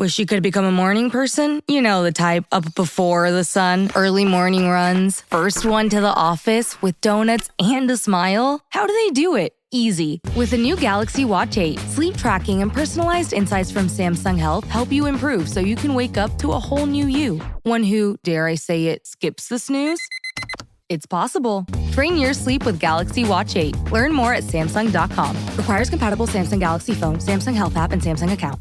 Wish you could become a morning person? You know the type, up before the sun, early morning runs, first one to the office with donuts and a smile. How do they do it? Easy. With the new Galaxy Watch 8, sleep tracking and personalized insights from Samsung Health help you improve so you can wake up to a whole new you. One who, dare I say it, skips the snooze? It's possible. Train your sleep with Galaxy Watch 8. Learn more at Samsung.com. Requires compatible Samsung Galaxy phone, Samsung Health app, and Samsung account.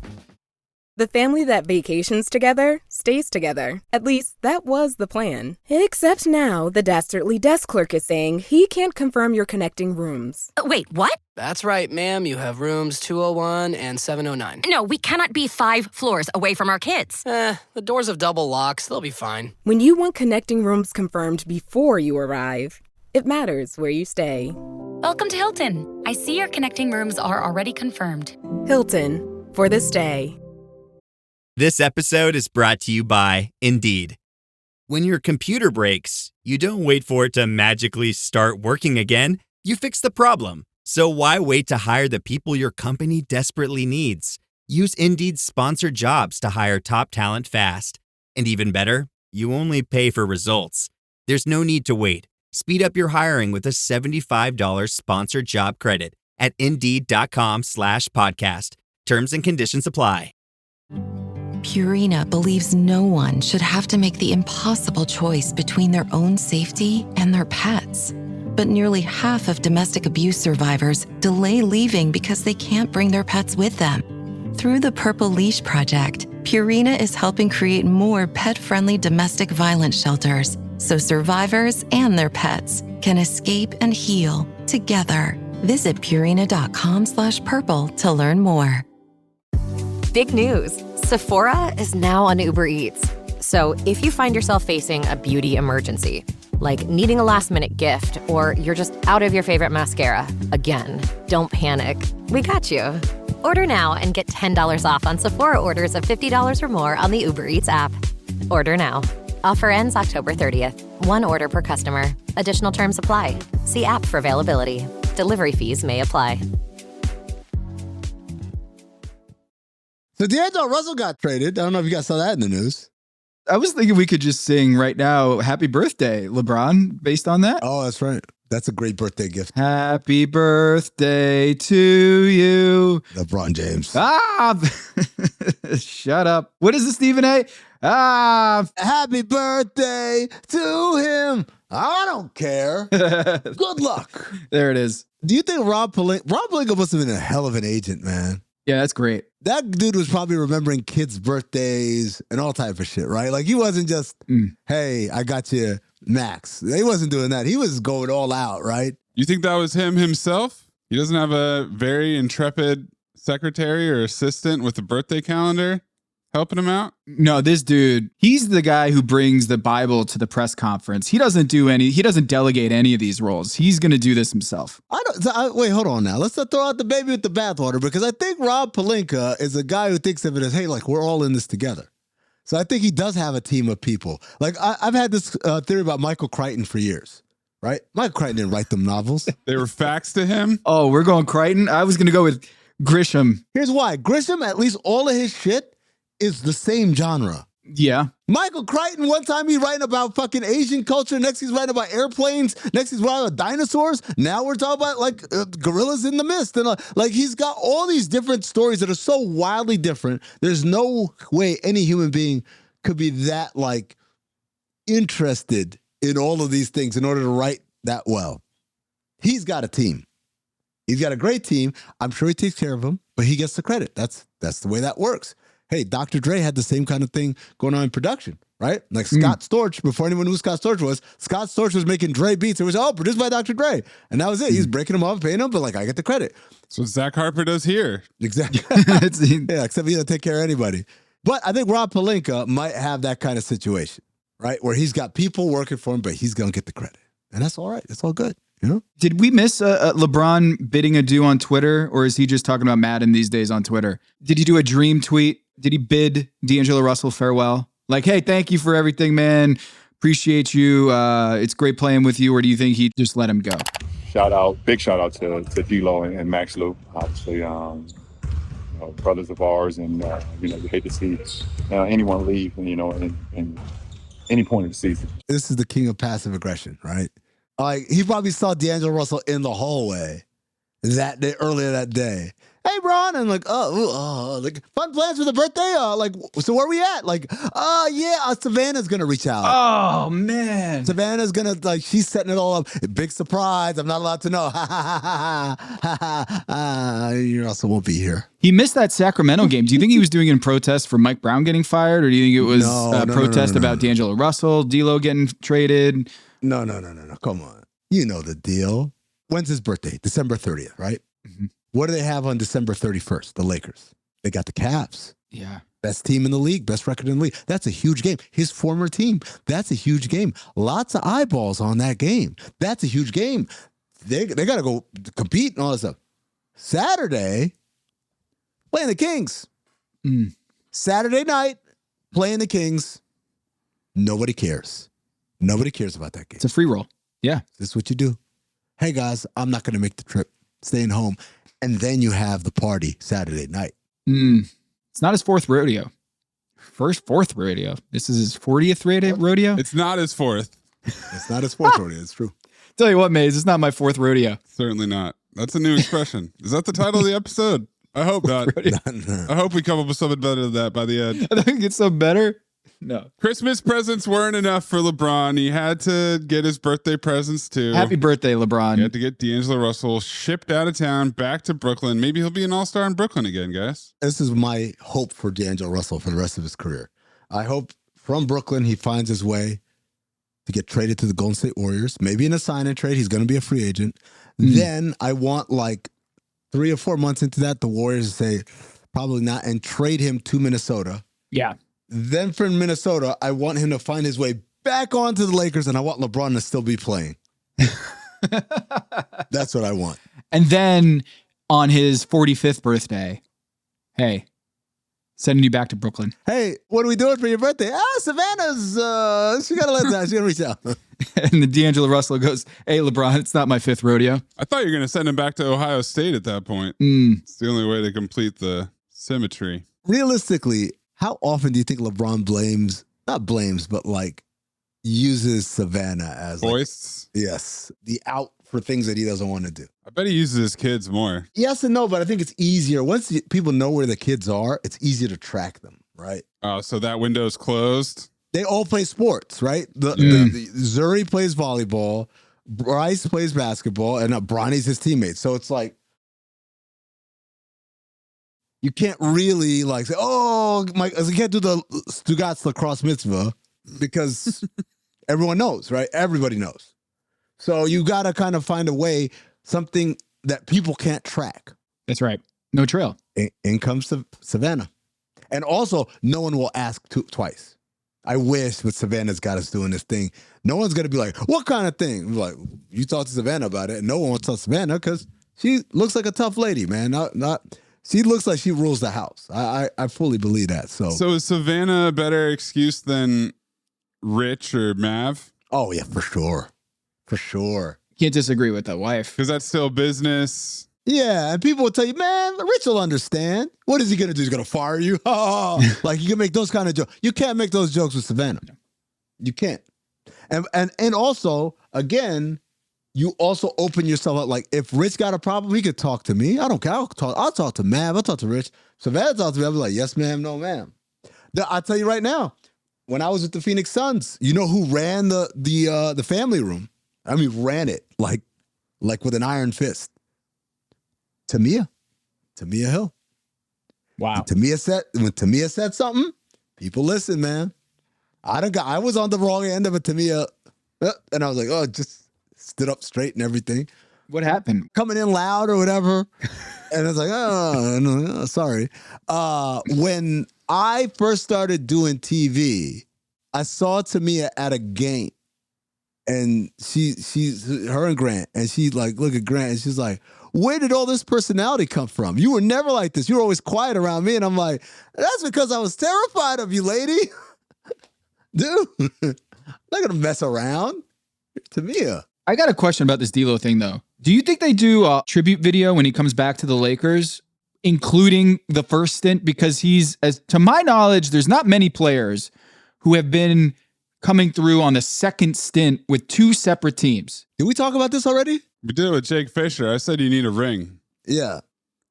The family that vacations together stays together. At least, that was the plan. Except now, the dastardly desk clerk is saying he can't confirm your connecting rooms. Wait, what? That's right, ma'am. You have rooms 201 and 709. No, we cannot be 5 floors away from our kids. The doors have double locks. They'll be fine. When you want connecting rooms confirmed before you arrive, it matters where you stay. Welcome to Hilton. I see your connecting rooms are already confirmed. Hilton, for the stay. This episode is brought to you by Indeed. When your computer breaks, you don't wait for it to magically start working again. You fix the problem. So why wait to hire the people your company desperately needs? Use Indeed's sponsored jobs to hire top talent fast. And even better, you only pay for results. There's no need to wait. Speed up your hiring with a $75 sponsored job credit at Indeed.com/podcast. Terms and conditions apply. Purina believes no one should have to make the impossible choice between their own safety and their pets. But nearly half of domestic abuse survivors delay leaving because they can't bring their pets with them. Through the Purple Leash Project, Purina is helping create more pet-friendly domestic violence shelters so survivors and their pets can escape and heal together. Visit Purina.com/purple to learn more. Big news. Sephora is now on Uber Eats. So if you find yourself facing a beauty emergency, like needing a last-minute gift, or you're just out of your favorite mascara, again, don't panic. We got you. Order now and get $10 off on Sephora orders of $50 or more on the Uber Eats app. Order now. Offer ends October 30th. One order per customer. Additional terms apply. See app for availability. Delivery fees may apply. So D'Angelo Russell got traded. I don't know if you guys saw that in the news. I was thinking we could just sing right now, Happy Birthday, LeBron, based on that. Oh, that's right. That's a great birthday gift. Happy birthday to you. LeBron James. Shut up. What is it, Stephen A? Happy birthday to him. I don't care. Good luck. There it is. Do you think Rob Pelinka must have been a hell of an agent, man? Yeah, that's great. That dude was probably remembering kids' birthdays and all type of shit, right? Like, he wasn't just, hey, I got you Max. He wasn't doing that. He was going all out, right? You think that was him himself? He doesn't have a very intrepid secretary or assistant with a birthday calendar helping him out? No, this dude, he's the guy who brings the Bible to the press conference. He doesn't delegate any of these roles. He's going to do this himself. Wait, hold on now. Let's not throw out the baby with the bathwater, because I think Rob Pelinka is a guy who thinks of it as, hey, like, we're all in this together. So I think he does have a team of people. Like, I've had this theory about Michael Crichton for years, right? Michael Crichton didn't write them novels. They were faxed to him? Oh, we're going Crichton? I was going to go with Grisham. Here's why. Grisham, at least all of his shit is the same genre. Yeah. Michael Crichton, one time he's writing about fucking Asian culture. Next he's writing about airplanes. Next he's writing about dinosaurs. Now we're talking about like gorillas in the mist. And like he's got all these different stories that are so wildly different. There's no way any human being could be that like interested in all of these things in order to write that well. He's got a team. He's got a great team. I'm sure he takes care of them, but he gets the credit. That's the way that works. Hey, Dr. Dre had the same kind of thing going on in production, right? Like Scott Storch, before anyone knew who Scott Storch was making Dre beats. It was, produced by Dr. Dre. And that was it. He's breaking them off, paying them, but like, I get the credit. So Zach Harper does here. Exactly. Yeah, except he doesn't take care of anybody. But I think Rob Pelinka might have that kind of situation, right? Where he's got people working for him, but he's going to get the credit. And that's all right. It's all good. You know? Did we miss LeBron bidding adieu on Twitter, or is he just talking about Madden these days on Twitter? Did he do a dream tweet? Did he bid D'Angelo Russell farewell? Like, hey, thank you for everything, man. Appreciate you. It's great playing with you. Or do you think he just let him go? Big shout out to D'Lo and Max Luke. Obviously, brothers of ours, and you hate to see anyone leave, in any point of the season. This is the king of passive aggression, right? Like, he probably saw D'Angelo Russell in the hallway that day, earlier that day. Hey, Bron, and like, like, fun plans for the birthday? So where we at? Savannah's gonna reach out. Oh, man. Savannah's gonna, she's setting it all up. Big surprise. I'm not allowed to know. You also won't be here. He missed that Sacramento game. Do you think he was doing it in protest for Mike Brown getting fired, or do you think it was a protest about D'Angelo Russell, D'Lo getting traded? No. Come on. You know the deal. When's his birthday? December 30th, right? Mm-hmm. What do they have on December 31st? The Lakers. They got the Cavs. Yeah. Best team in the league, best record in the league. That's a huge game. His former team. That's a huge game. Lots of eyeballs on that game. That's a huge game. They got to go compete and all that stuff. Saturday, playing the Kings. Saturday night, playing the Kings. Nobody cares. Nobody cares about that game. It's a free roll. Yeah. This is what you do. Hey, guys, I'm not going to make the trip. Staying home. And then you have the party Saturday night. It's not his fourth rodeo. Fourth rodeo. This is his 40th rodeo? It's not his fourth. It's not his fourth rodeo. It's true. Tell you what, Maze, it's not my fourth rodeo. Certainly not. That's a new expression. Is that the title of the episode? I hope not. I hope we come up with something better than that by the end. I think it's so better. No. Christmas presents weren't enough for LeBron. He had to get his birthday presents too. Happy birthday, LeBron. He had to get D'Angelo Russell shipped out of town back to Brooklyn. Maybe he'll be an all-star in Brooklyn again, guys. This is my hope for D'Angelo Russell for the rest of his career. I hope from Brooklyn he finds his way to get traded to the Golden State Warriors. Maybe in a sign-and trade. He's going to be a free agent. Then I want 3 or 4 months into that, the Warriors say, probably not, and trade him to Minnesota. Yeah. Then from Minnesota, I want him to find his way back onto the Lakers, and I want LeBron to still be playing. That's what I want. And then on his 45th birthday, hey, sending you back to Brooklyn. Hey, what are we doing for your birthday? Savannah's, she got to let that. She's going to reach out. And then D'Angelo Russell goes, hey, LeBron, it's not my fifth rodeo. I thought you were going to send him back to Ohio State at that point. It's the only way to complete the symmetry. Realistically, how often do you think LeBron uses Savannah as voice? Yes, the out for things that he doesn't want to do. I bet he uses his kids more. Yes and no, but I think it's easier. Once people know where the kids are, it's easier to track them, right? Oh, so that window's closed? They all play sports, right? The Zuri plays volleyball, Bryce plays basketball, and Bronny's his teammate. So it's like, you can't really say, you can't do the Stugatz lacrosse mitzvah because everyone knows, right? Everybody knows. So you got to kind of find a way, something that people can't track. That's right. No trail. In comes Savannah. And also, no one will ask twice. I wish, but Savannah's got us doing this thing. No one's going to be like, what kind of thing? Like, you talk to Savannah about it, and no one will tell Savannah because she looks like a tough lady, man. She looks like she rules the house. I fully believe that. So is Savannah a better excuse than Rich or Mav? Oh, yeah, for sure. For sure. Can't disagree with that wife. Because that's still business. Yeah, and people will tell you, man, Rich will understand. What is he going to do? He's going to fire you? You can make those kind of jokes. You can't make those jokes with Savannah. You can't. And also, again, you also open yourself up. Like, if Rich got a problem, he could talk to me. I don't care. I'll talk to Mav. I'll talk to Rich. Savannah talks to me. I'll be like, yes, ma'am, no, ma'am. I'll tell you right now, when I was with the Phoenix Suns, you know who ran the family room? I mean, ran it like with an iron fist. Tamia Hill. Wow. When Tamia said something, people listen, man. I was on the wrong end of a Tamia, and I was like, just stood up straight and everything. What happened? Coming in loud or whatever. And I was like, no, sorry. When I first started doing TV, I saw Tamia at a game. And she's her and Grant. And she look at Grant and she's like, where did all this personality come from? You were never like this. You were always quiet around me. And I'm like, that's because I was terrified of you, lady. Dude, I'm not going to mess around. Tamia. I got a question about this D'Lo thing, though. Do you think they do a tribute video when he comes back to the Lakers including the first stint, because he's, as to my knowledge, there's not many players who have been coming through on the second stint with two separate teams. Did we talk about this already? We did it with Jake Fisher. I said you need a ring. Yeah.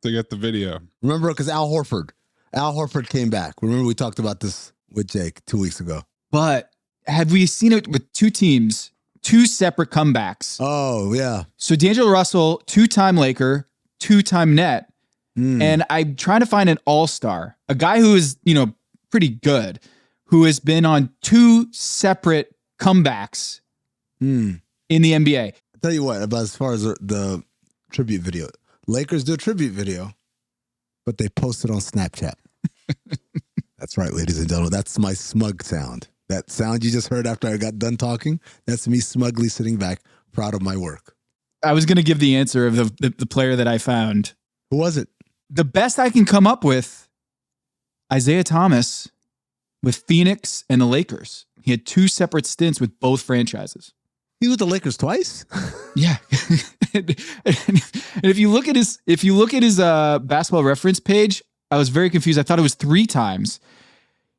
To get the video. Remember, because Al Horford came back. Remember we talked about this with Jake 2 weeks ago. But have we seen it with two teams, two separate comebacks? Oh, yeah. So D'Angelo Russell, two-time Laker, two-time Net. And I'm trying to find an all-star, a guy who is, pretty good, who has been on two separate comebacks in the NBA. I'll tell you what, about as far as the tribute video, Lakers do a tribute video, but they post it on Snapchat. That's right, ladies and gentlemen. That's my smug sound. That sound you just heard after I got done talking, that's me smugly sitting back, proud of my work. I was going to give the answer of the player that I found. Who was it? The best I can come up with, Isaiah Thomas with Phoenix and the Lakers. He had two separate stints with both franchises. He was with the Lakers twice? Yeah. And if you look at his basketball reference page, I was very confused. I thought it was 3 times.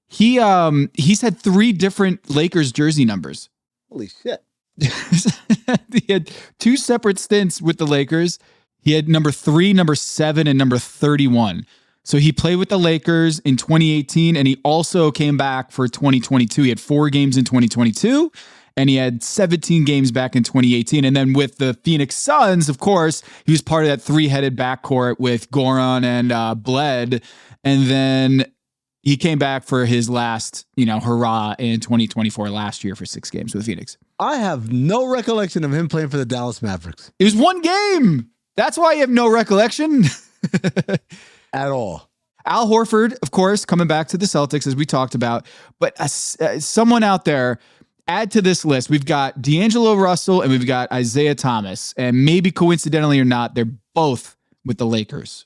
He's had 3 different Lakers jersey numbers. Holy shit. He had 2 separate stints with the Lakers. He had number 3, number 7, and number 31. So he played with the Lakers in 2018, and he also came back for 2022. He had 4 games in 2022, and he had 17 games back in 2018. And then with the Phoenix Suns, of course, he was part of that 3-headed backcourt with Goran and Bled. And then he came back for his last, hurrah in 2024 last year for 6 games with Phoenix. I have no recollection of him playing for the Dallas Mavericks. It was 1 game. That's why you have no recollection. At all. Al Horford, of course, coming back to the Celtics, as we talked about. But someone out there, add to this list. We've got D'Angelo Russell and we've got Isaiah Thomas. And maybe coincidentally or not, they're both with the Lakers.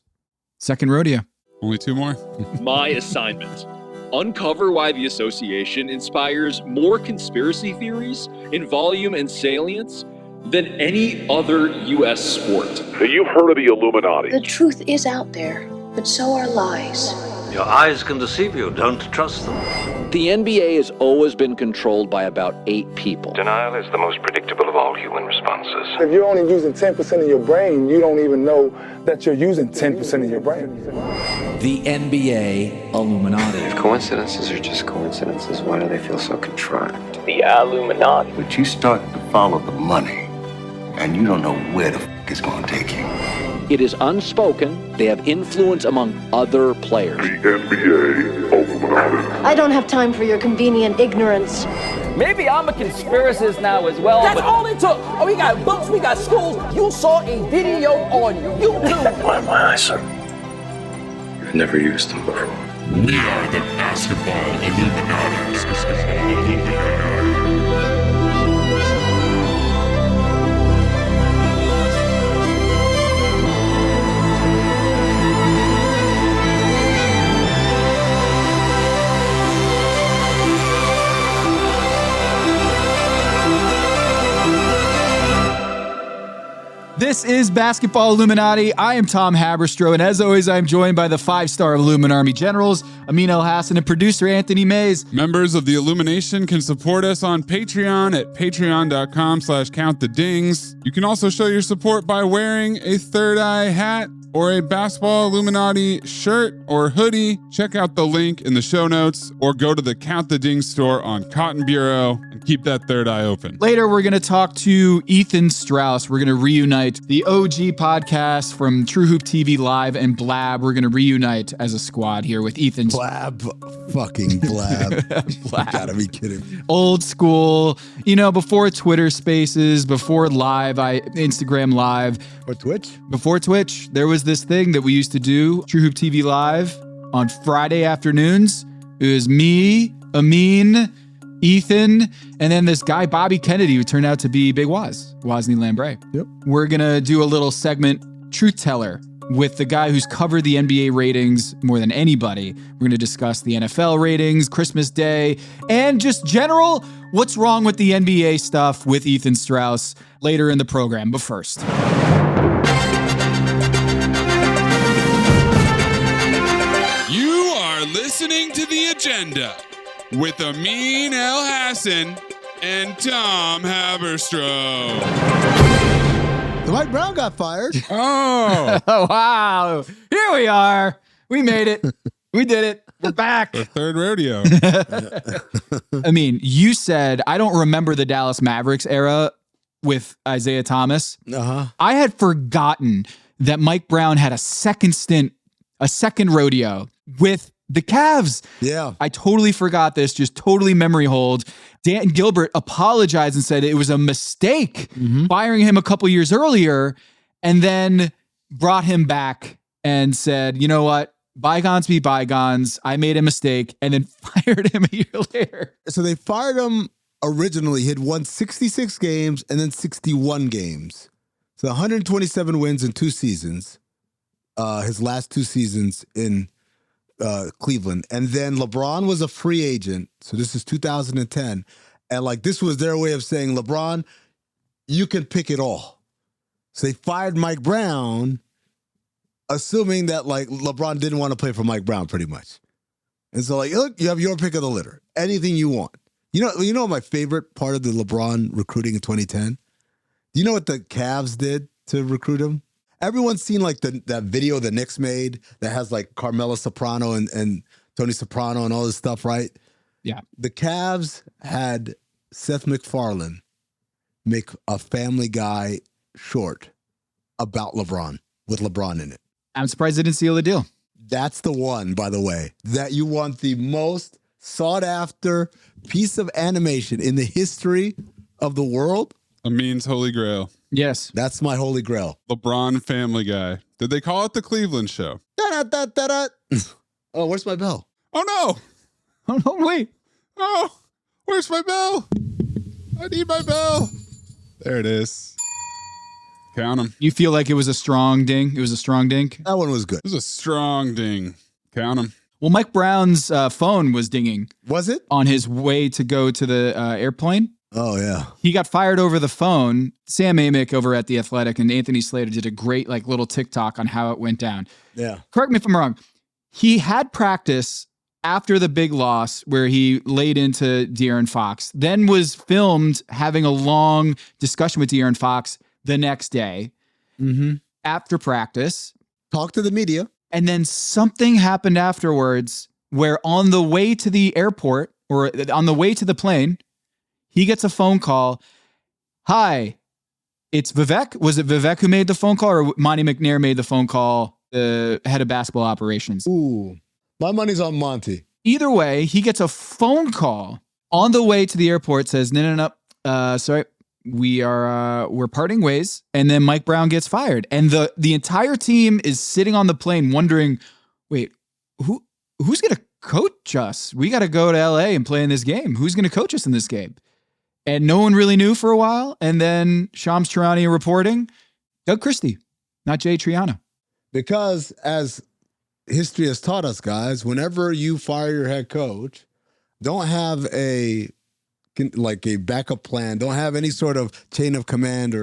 Second rodeo. Only 2 more. My assignment. Uncover why the association inspires more conspiracy theories in volume and salience than any other U.S. sport. You've heard of the Illuminati. The truth is out there, but so are lies. Your eyes can deceive you. Don't trust them. The NBA has always been controlled by about 8 people. Denial is the most predictable of all human responses. If you're only using 10% of your brain, you don't even know that you're using 10% of your brain. The NBA Illuminati. If coincidences are just coincidences, why do they feel so contrived? The Illuminati. But you start to follow the money, and you don't know where the f*** it's going to take you. It is unspoken. They have influence among other players. The NBA Illuminati. I don't have time for your convenient ignorance. Maybe I'm a conspiracist now as well. That's all it took. Oh, we got books, we got schools. You saw a video on YouTube. Why my eyes, sir? You've never used them before. We are the Basketball Illuminati. This is Basketball Illuminati. I am Tom Haberstroh, and as always, I'm joined by the 5-star Illuminarmy generals, Amin Elhassan and producer Anthony Mays. Members of the Illumination can support us on Patreon at patreon.com/countthedings. You can also show your support by wearing a Third Eye hat or a Basketball Illuminati shirt or hoodie. Check out the link in the show notes or go to the Count the Dings store on Cotton Bureau and keep that third eye open. Later, we're going to talk to Ethan Strauss. We're going to reunite the OG podcast from True Hoop TV Live and Blab. We're going to reunite as a squad here with Ethan. Blab. Fucking Blab. Blab. You gotta be kidding me. Old school, before Twitter Spaces, before Live, Instagram Live. Or Twitch? Before Twitch, there was this thing that we used to do, True Hoop TV Live, on Friday afternoons. It was me, Amin, Ethan, and then this guy, Bobby Kennedy, who turned out to be Big Wozni Lambre. Yep. We're going to do a little segment, Truth Teller, with the guy who's covered the NBA ratings more than anybody. We're going to discuss the NFL ratings, Christmas Day, and just general what's wrong with the NBA stuff with Ethan Strauss later in the program. But first... Agenda with Amin Elhassan and Tom Haberstroh. So Mike Brown got fired. Oh. Wow. Here we are. We made it. We did it. We're back. The third rodeo. I mean, you said, I don't remember the Dallas Mavericks era with Isaiah Thomas. Uh-huh. I had forgotten that Mike Brown had a second stint, a second rodeo with the Cavs. Yeah. I totally forgot this, just totally memory hold. Dan Gilbert apologized and said it was a mistake firing him a couple years earlier, and then brought him back and said, you know what? Bygones be bygones. I made a mistake, and then fired him a year later. So they fired him originally. He had won 66 games and then 61 games. So 127 wins in 2 seasons. His last 2 seasons in Cleveland. And then LeBron was a free agent. So this is 2010. And like this was their way of saying, LeBron, you can pick it all. So they fired Mike Brown, assuming that like LeBron didn't want to play for Mike Brown pretty much. And so like, look, you have your pick of the litter. Anything you want. You know my favorite part of the LeBron recruiting in 2010? Do you know what the Cavs did to recruit him? Everyone's seen like that video the Knicks made that has like Carmelo Soprano and Tony Soprano and all this stuff, right? Yeah. The Cavs had Seth MacFarlane make a Family Guy short about LeBron with LeBron in it. I'm surprised they didn't seal the deal. That's the one, by the way, that you want the most sought after piece of animation in the history of the world. Amin's Holy Grail. Yes. That's my Holy Grail. LeBron Family Guy. Did they call it the Cleveland Show? Da-da-da-da-da. Oh, where's my bell? Oh, no. Oh, no, wait. Oh, where's my bell? I need my bell. There it is. Count them. You feel like it was a strong ding? It was a strong dink? That one was good. It was a strong ding. Count them. Well, Mike Brown's phone was dinging. Was it? On his way to go to the airplane. Oh, yeah. He got fired over the phone. Sam Amick over at The Athletic and Anthony Slater did a great like little TikTok on how it went down. Yeah. Correct me if I'm wrong. He had practice after the big loss where he laid into De'Aaron Fox, then was filmed having a long discussion with De'Aaron Fox the next day after practice. Talk to the media. And then something happened afterwards where on the way to the airport or on the way to the plane, he gets a phone call. Hi, it's Vivek. Was it Vivek who made the phone call or Monty McNair made the phone call, the head of basketball operations? Ooh, my money's on Monty. Either way, he gets a phone call on the way to the airport, says, no, sorry, we're parting ways. And then Mike Brown gets fired. And the entire team is sitting on the plane wondering, wait, who's going to coach us? We got to go to LA and play in this game. Who's going to coach us in this game? And no one really knew for a while. And then Shams Charania reporting, Doug Christie, not Jay Triano. Because as history has taught us, guys, whenever you fire your head coach, don't have a backup plan. Don't have any sort of chain of command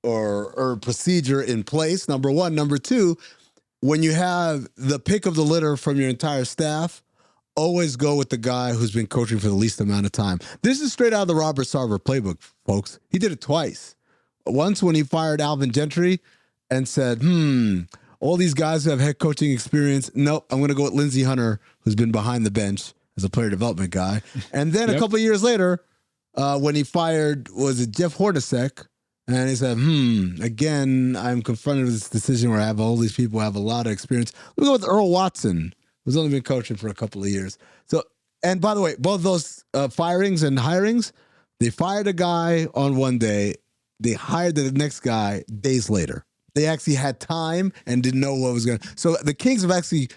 or procedure in place, number one. Number two, when you have the pick of the litter from your entire staff, always go with the guy who's been coaching for the least amount of time. This is straight out of the Robert Sarver playbook, folks. He did it twice. Once when he fired Alvin Gentry and said, all these guys who have head coaching experience, nope, I'm going to go with Lindsey Hunter, who's been behind the bench as a player development guy. And then a couple of years later, when he fired, was it Jeff Hornacek? And he said, again, I'm confronted with this decision where I have all these people who have a lot of experience. We'll go with Earl Watson, who's only been coaching for a couple of years. So, and by the way, both those firings and hirings, they fired a guy on one day. They hired the next guy days later. They actually had time and didn't know what was going to. So the Kings have actually,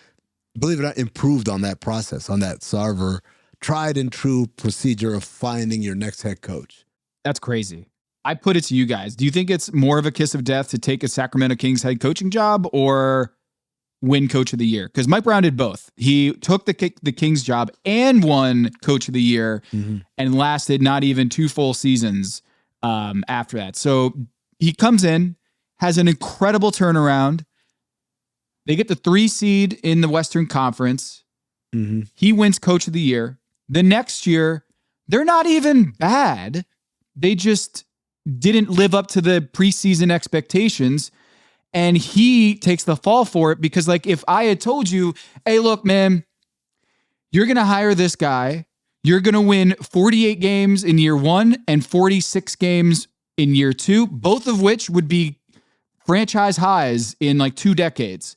believe it or not, improved on that process, on that Sarver tried and true procedure of finding your next head coach. That's crazy. I put it to you guys. Do you think it's more of a kiss of death to take a Sacramento Kings head coaching job or win Coach of the Year? Because Mike Brown did both. He took the Kings job and won Coach of the Year and lasted not even 2 full seasons after that. So he comes in, has an incredible turnaround. They get the 3 seed in the Western Conference. Mm-hmm. He wins coach of the year. The next year, they're not even bad. They just didn't live up to the preseason expectations. And he takes the fall for it because, like, if I had told you, hey, look, man, you're going to hire this guy. You're going to win 48 games in year 1 and 46 games in year 2, both of which would be franchise highs in like 2 decades.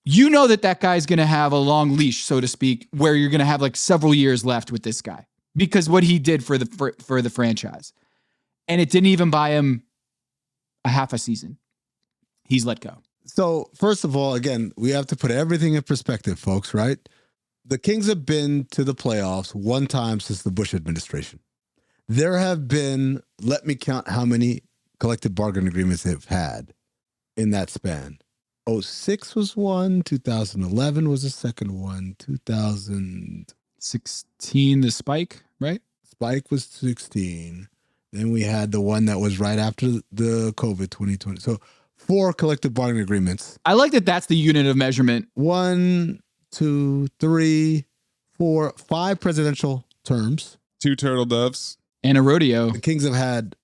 You know that guy's going to have a long leash, so to speak, where you're going to have like several years left with this guy because what he did for the franchise. And it didn't even buy him a half a season. He's let go. So, first of all, again, we have to put everything in perspective, folks, right? The Kings have been to the playoffs one time since the Bush administration. There have been, let me count how many collective bargaining agreements they've had in that span. 2006 was one, 2011 was the second one, 2016, the spike, right? Spike was 16. Then we had the one that was right after the COVID 2020. So 4 collective bargaining agreements. I like that that's the unit of measurement. 1, 2, 3, 4, 5 presidential terms. 2 turtle doves. And a rodeo. The Kings have had,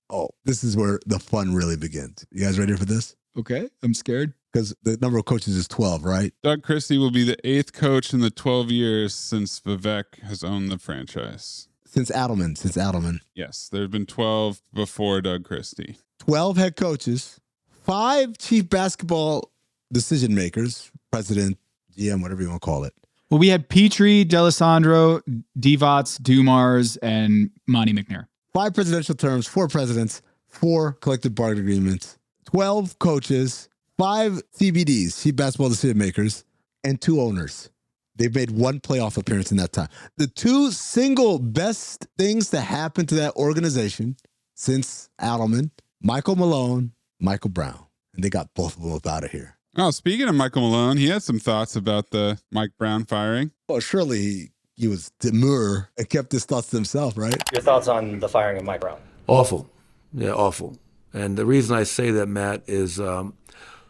this is where the fun really begins. You guys ready for this? Okay, I'm scared. Because the number of coaches is 12, right? Doug Christie will be the 8th coach in the 12 years since Vivek has owned the franchise. Since Adelman. Yes, there have been 12 before Doug Christie. 12 head coaches, 5 chief basketball decision makers, president, GM, whatever you want to call it. Well, we had Petrie, D'Alessandro, Divac, Dumars, and Monty McNair. 5 presidential terms, 4 presidents, 4 collective bargaining agreements, 12 coaches, 5 CBDs, chief basketball decision makers, and 2 owners. They've made 1 playoff appearance in that time. The 2 single best things to happen to that organization since Adelman, Michael Malone, Michael Brown. And they got both of them out of here. Oh, speaking of Michael Malone, he had some thoughts about the Mike Brown firing. Well, surely he was demure and kept his thoughts to himself, right? Your thoughts on the firing of Mike Brown? Awful. Yeah, awful. And the reason I say that, Matt, is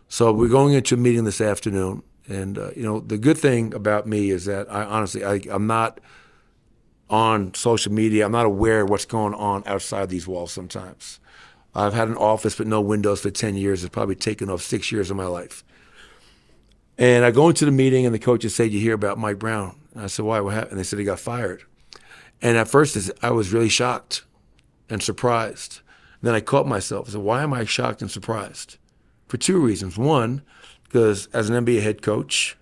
so we're going into a meeting this afternoon. And, the good thing about me is that I'm not on social media. I'm not aware of what's going on outside these walls sometimes. I've had an office with no windows for 10 years. It's probably taken off 6 years of my life. And I go into the meeting and the coaches say, "You hear about Mike Brown?" And I said, "Why? What happened?" And they said he got fired. And at first I was really shocked and surprised. And then I caught myself. I said, why am I shocked and surprised? For 2 reasons. One, because as an NBA head coach,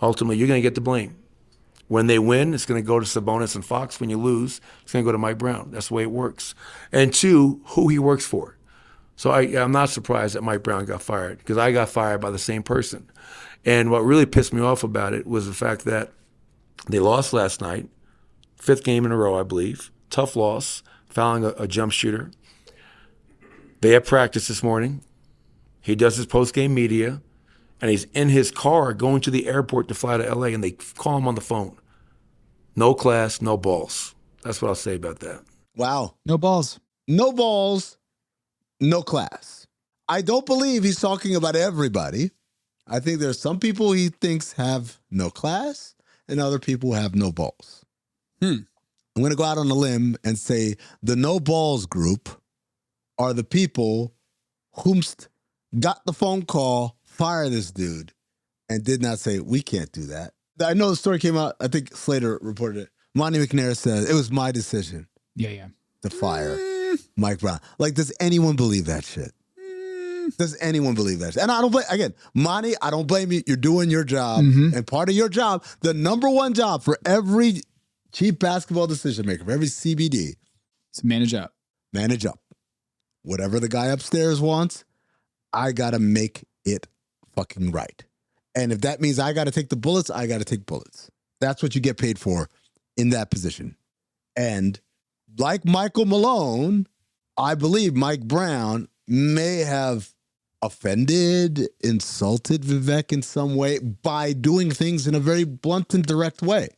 ultimately you're going to get the blame. When they win, it's going to go to Sabonis and Fox. When you lose, it's going to go to Mike Brown. That's the way it works. And 2, who he works for. So I'm not surprised that Mike Brown got fired because I got fired by the same person. And what really pissed me off about it was the fact that they lost last night, 5th game in a row, I believe. Tough loss, fouling a jump shooter. They had practice this morning. He does his post-game media, and he's in his car going to the airport to fly to LA, and they call him on the phone. No class, no balls. That's what I'll say about that. Wow. No balls. No balls, no class. I don't believe he's talking about everybody. I think there's some people he thinks have no class and other people have no balls. I'm going to go out on a limb and say the no balls group are the people whomst got the phone call, fire this dude, and did not say, we can't do that. I know the story came out, I think Slater reported it. Monty McNair says, it was my decision. Yeah. To fire Mike Brown. Like, does anyone believe that shit? Does anyone believe that shit? And I don't blame, again, Monty, I don't blame you. You're doing your job. And part of your job, the number one job for every chief basketball decision maker, for every CBD. Is manage up. Manage up. Whatever the guy upstairs wants, I got to make it fucking right. And if that means I got to take the bullets, I got to take bullets. That's what you get paid for in that position. And like Michael Malone, I believe Mike Brown may have offended, insulted Vivek in some way by doing things in a very blunt and direct way.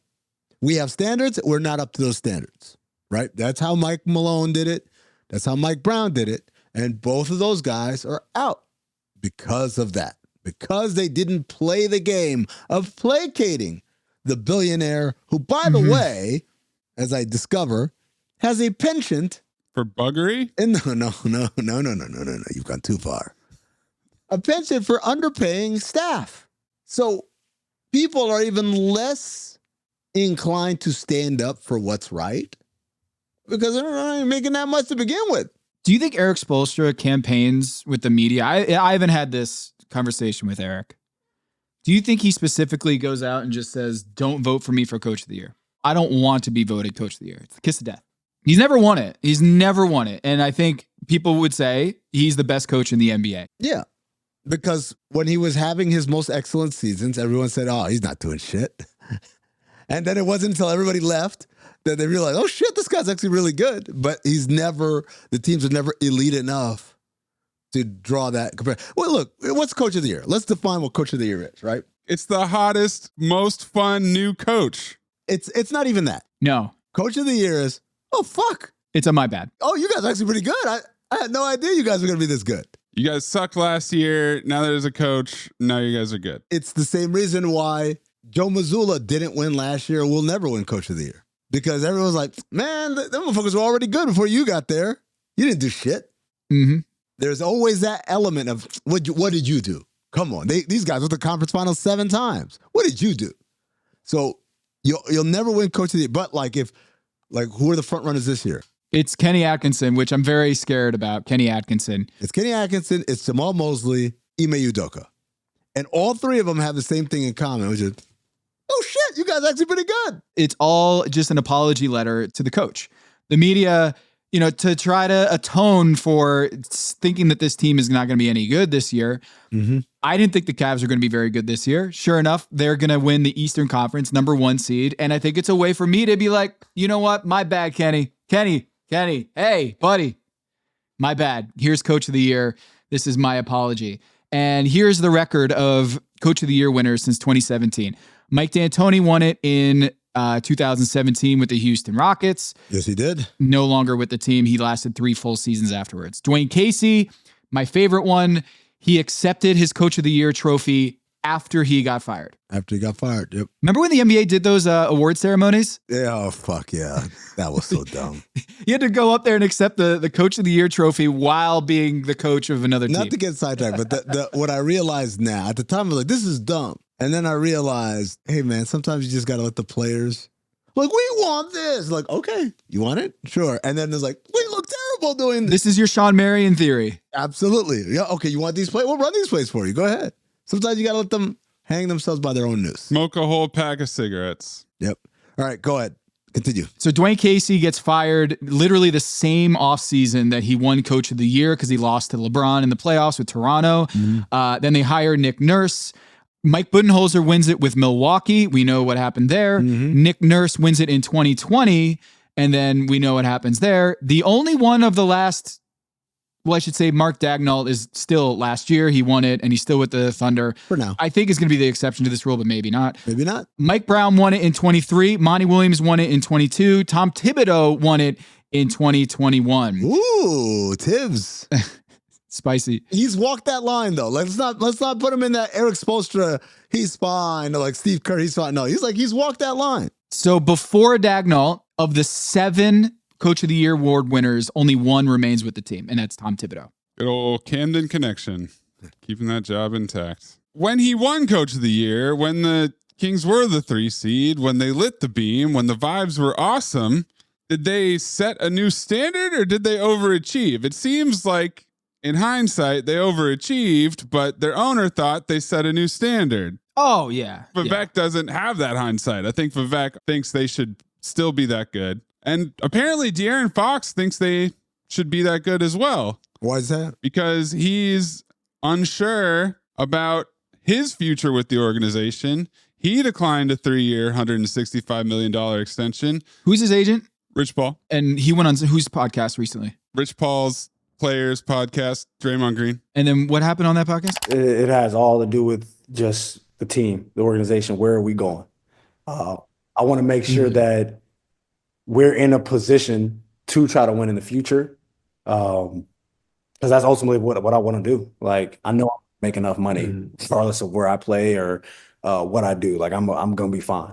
We have standards. We're not up to those standards, right? That's how Mike Malone did it. That's how Mike Brown did it. And both of those guys are out because of that, because they didn't play the game of placating the billionaire who, by the way, as I discover, has a penchant for buggery. No. You've gone too far. A penchant for underpaying staff. So people are even less inclined to stand up for what's right because they're not even making that much to begin with. Do you think Eric Spoelstra campaigns with the media? I haven't had this conversation with Eric. Do you think he specifically goes out and just says, don't vote for me for Coach of the Year? I don't want to be voted Coach of the Year. It's the kiss of death. He's never won it. And I think people would say he's the best coach in the NBA. Yeah. Because when he was having his most excellent seasons, everyone said, oh, he's not doing shit. And then it wasn't until everybody left that they realized, oh shit, this guy's actually really good. But the teams are never elite enough to draw that comparison. Well, look, what's Coach of the Year? Let's define what Coach of the Year is, right? It's the hottest, most fun new coach. It's not even that. No. Coach of the Year is, oh, fuck. It's on my bad. Oh, you guys are actually pretty good. I had no idea you guys were going to be this good. You guys sucked last year. Now there's a coach. Now you guys are good. It's the same reason why Joe Mazzulla didn't win last year, will never win Coach of the Year. Because everyone's like, man, them motherfuckers were already good before you got there. You didn't do shit. Mm-hmm. There's always that element of, what did you do? Come on. These guys went to the conference finals 7 times. What did you do? So you'll never win Coach of the Year. But who are the front runners this year? It's Kenny Atkinson, which I'm very scared about. Kenny Atkinson. It's Kenny Atkinson. It's Jamal Mosley, Ime Udoka. And all 3 of them have the same thing in common, which is, oh shit, you guys are actually pretty good. It's all just an apology letter to the coach. The media, to try to atone for thinking that this team is not going to be any good this year. Mm-hmm. I didn't think the Cavs are going to be very good this year. Sure enough, they're going to win the Eastern Conference #1 seed. And I think it's a way for me to be like, you know what? My bad, Kenny. Kenny, hey, buddy, my bad. Here's Coach of the Year. This is my apology. And here's the record of Coach of the Year winners since 2017. Mike D'Antoni won it in 2017 with the Houston Rockets. Yes, he did. No longer with the team. He lasted 3 full seasons afterwards. Dwayne Casey, my favorite one, he accepted his Coach of the Year trophy after he got fired. After he got fired, yep. Remember when the NBA did those award ceremonies? Yeah, oh, fuck yeah. That was so dumb. He had to go up there and accept the Coach of the Year trophy while being the coach of another team. Not to get sidetracked, but what I realized now, at the time I was like, this is dumb. And then I realized, hey man, sometimes you just got to let the players, we want this. Like, okay, you want it? Sure. And then there's like, we look terrible doing this. This is your Sean Marion theory. Absolutely. Yeah, okay, you want these plays? We'll run these plays for you. Go ahead. Sometimes you got to let them hang themselves by their own noose. Smoke a whole pack of cigarettes. Yep. All right, go ahead. Continue. So Dwayne Casey gets fired literally the same offseason that he won Coach of the Year because he lost to LeBron in the playoffs with Toronto. Mm-hmm. Then they hire Nick Nurse. Mike Budenholzer wins it with Milwaukee. We know what happened there. Mm-hmm. Nick Nurse wins it in 2020, and then we know what happens there. The only one of the last, I should say Mark Daigneault is still last year. He won it, and he's still with the Thunder. For now. I think is going to be the exception to this rule, but maybe not. Maybe not. Mike Brown won it in 23. Monty Williams won it in 22. Tom Thibodeau won it in 2021. Ooh, Tibbs. Spicy. He's walked that line though. Let's not put him in that Eric Spoelstra, he's fine, or like Steve Kerr, he's fine. No, he's walked that line. So before Daigneault, of the 7 Coach of the Year award winners, only 1 remains with the team, and that's Tom Thibodeau. Good old Camden connection, keeping that job intact. When he won Coach of the Year, when the Kings were the 3 seed, when they lit the beam, when the vibes were awesome, did they set a new standard or did they overachieve? It seems like in hindsight, they overachieved, but their owner thought they set a new standard. Oh, yeah. Vivek doesn't have that hindsight. I think Vivek thinks they should still be that good. And apparently De'Aaron Fox thinks they should be that good as well. Why is that? Because he's unsure about his future with the organization. He declined a 3-year, $165 million extension. Who's his agent? Rich Paul. And he went on whose podcast recently? Rich Paul's Players podcast, Draymond Green. And then what happened on that podcast? It has all to do with just the team, the organization. Where are we going? I want to make sure that we're in a position to try to win in the future. Because that's ultimately what I want to do. Like, I know I make enough money regardless of where I play or what I do. Like, I'm going to be fine.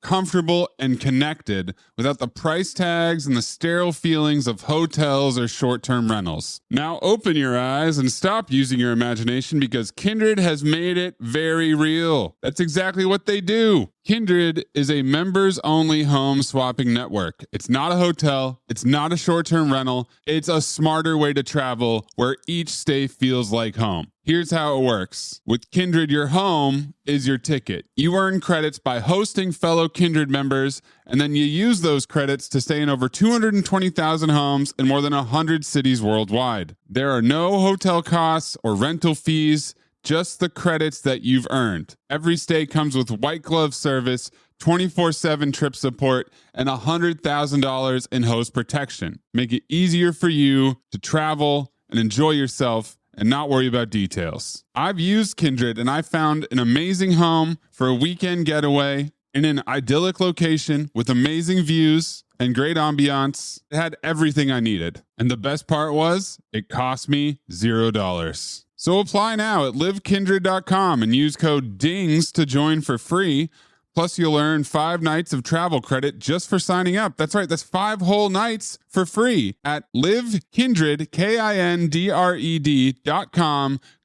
comfortable, and connected without the price tags and the sterile feelings of hotels or short-term rentals. Now open your eyes and stop using your imagination, because Kindred has made it very real. That's exactly what they do. Kindred is a members-only home swapping network. It's not a hotel. It's not a short-term rental. It's a smarter way to travel where each stay feels like home. Here's how it works. With Kindred, your home is your ticket. You earn credits by hosting fellow Kindred members, and then you use those credits to stay in over 220,000 homes in more than 100 cities worldwide. There are no hotel costs or rental fees, just the credits that you've earned. Every stay comes with white glove service, 24/7 trip support, and $100,000 in host protection. Make it easier for you to travel and enjoy yourself and not worry about details. I've used Kindred, and I found an amazing home for a weekend getaway in an idyllic location with amazing views and great ambiance. It had everything I needed. And the best part was, it cost me $0. So apply now at livekindred.com and use code DINGS to join for free. Plus, you'll earn 5 nights of travel credit just for signing up. That's right, that's 5 whole nights for free at livekindred, KINDRED.com,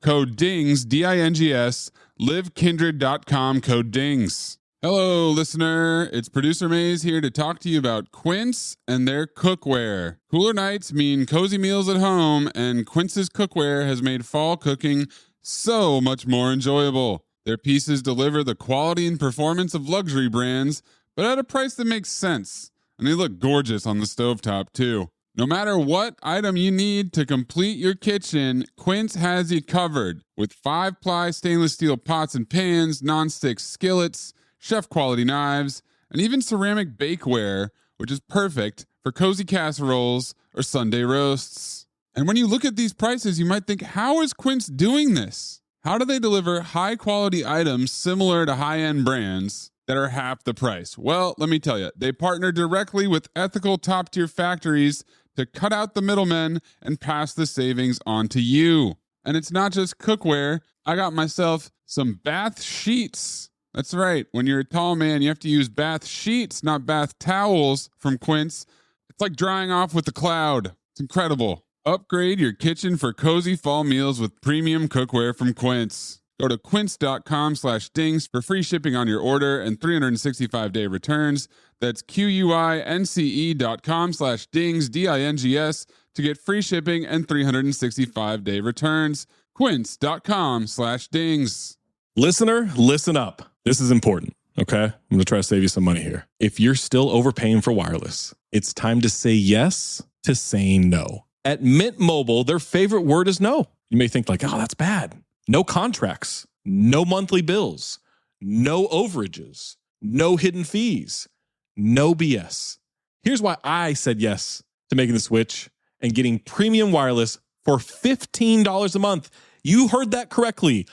code DINGS, DINGS, livekindred.com, code DINGS. Hello, listener. It's Producer Maze here to talk to you about Quince and their cookware. Cooler nights mean cozy meals at home, and Quince's cookware has made fall cooking so much more enjoyable. Their pieces deliver the quality and performance of luxury brands, but at a price that makes sense. And they look gorgeous on the stovetop, too. No matter what item you need to complete your kitchen, Quince has you covered. With 5-ply stainless steel pots and pans, nonstick skillets, chef-quality knives, and even ceramic bakeware, which is perfect for cozy casseroles or Sunday roasts. And when you look at these prices, you might think, how is Quince doing this? How do they deliver high-quality items similar to high-end brands that are half the price? Well, let me tell you, they partner directly with ethical top-tier factories to cut out the middlemen and pass the savings on to you. And it's not just cookware. I got myself some bath sheets. That's right. When you're a tall man, you have to use bath sheets, not bath towels from Quince. It's like drying off with the cloud. It's incredible. Upgrade your kitchen for cozy fall meals with premium cookware from Quince. Go to quince.com/dings for free shipping on your order and 365-day returns. That's QUINCE.com/dings, DINGS, to get free shipping and 365-day returns. Quince.com/dings. Listener, listen up. This is important, okay? I'm going to try to save you some money here. If you're still overpaying for wireless, it's time to say yes to saying no. At Mint Mobile, their favorite word is no. You may think like, oh, that's bad. No contracts, no monthly bills, no overages, no hidden fees, no BS. Here's why I said yes to making the switch and getting premium wireless for $15 a month. You heard that correctly.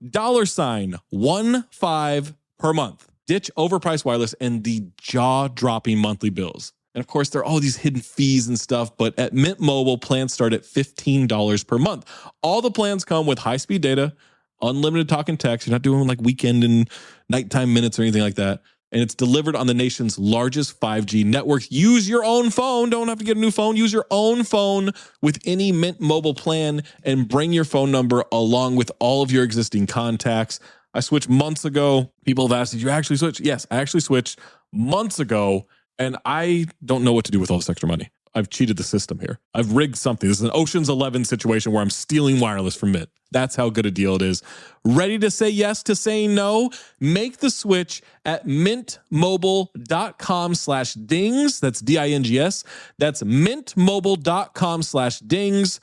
$15 per month. Ditch overpriced wireless and the jaw-dropping monthly bills. And of course, there are all these hidden fees and stuff, but at Mint Mobile, plans start at $15 per month. All the plans come with high-speed data, unlimited talk and text. You're not doing like weekend and nighttime minutes or anything like that. And it's delivered on the nation's largest 5G network. Use your own phone. Don't have to get a new phone. Use your own phone with any Mint Mobile plan and bring your phone number along with all of your existing contacts. I switched months ago. People have asked, did you actually switch? Yes, I actually switched months ago. And I don't know what to do with all this extra money. I've cheated the system here. I've rigged something. This is an Ocean's 11 situation where I'm stealing wireless from Mint. That's how good a deal it is. Ready to say yes to saying no? Make the switch at mintmobile.com/dings. That's DINGS. That's mintmobile.com/dings.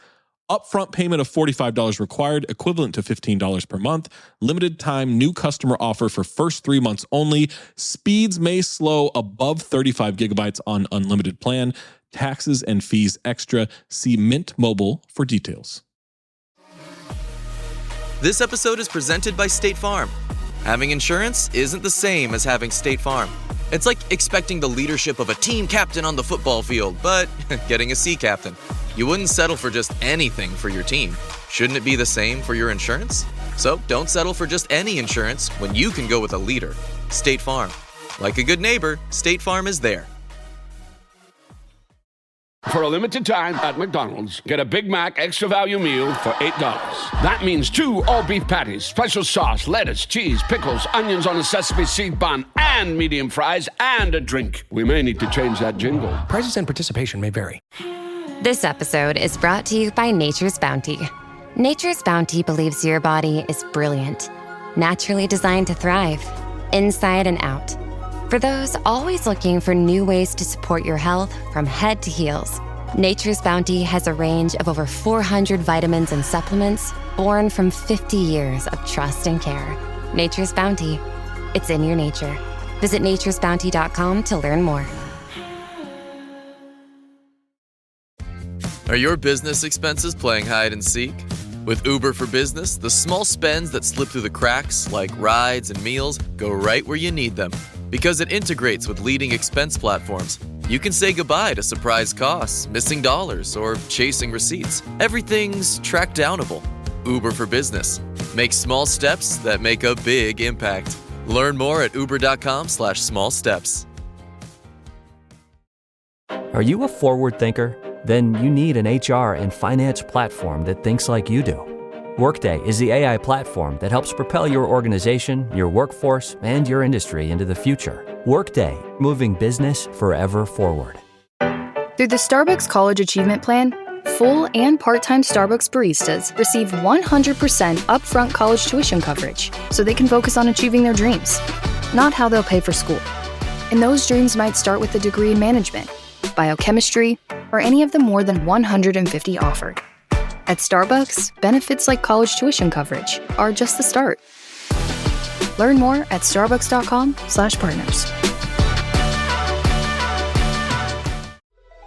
Upfront payment of $45 required, equivalent to $15 per month. Limited time new customer offer for first 3 months only. Speeds may slow above 35 gigabytes on unlimited plan. Taxes and fees extra. See Mint Mobile for details. This episode is presented by State Farm. Having insurance isn't the same as having State Farm. It's like expecting the leadership of a team captain on the football field, but getting a sea captain. You wouldn't settle for just anything for your team. Shouldn't it be the same for your insurance? So don't settle for just any insurance when you can go with a leader. State Farm. Like a good neighbor, State Farm is there. For a limited time at McDonald's, get a Big Mac extra value meal for $8. That means 2 all-beef patties, special sauce, lettuce, cheese, pickles, onions on a sesame seed bun, and medium fries, and a drink. We may need to change that jingle. Prices and participation may vary. This episode is brought to you by Nature's Bounty. Nature's Bounty believes your body is brilliant, naturally designed to thrive, inside and out. For those always looking for new ways to support your health from head to heels, Nature's Bounty has a range of over 400 vitamins and supplements born from 50 years of trust and care. Nature's Bounty. It's in your nature. Visit naturesbounty.com to learn more. Are your business expenses playing hide and seek? With Uber for Business, the small spends that slip through the cracks, like rides and meals, go right where you need them. Because it integrates with leading expense platforms, you can say goodbye to surprise costs, missing dollars, or chasing receipts. Everything's track downable. Uber for Business. Make small steps that make a big impact. Learn more at uber.com/small steps. Are you a forward thinker? Then you need an HR and finance platform that thinks like you do. Workday is the AI platform that helps propel your organization, your workforce, and your industry into the future. Workday, moving business forever forward. Through the Starbucks College Achievement Plan, full and part-time Starbucks baristas receive 100% upfront college tuition coverage so they can focus on achieving their dreams, not how they'll pay for school. And those dreams might start with a degree in management, biochemistry, or any of the more than 150 offered. At Starbucks, benefits like college tuition coverage are just the start. Learn more at starbucks.com/partners.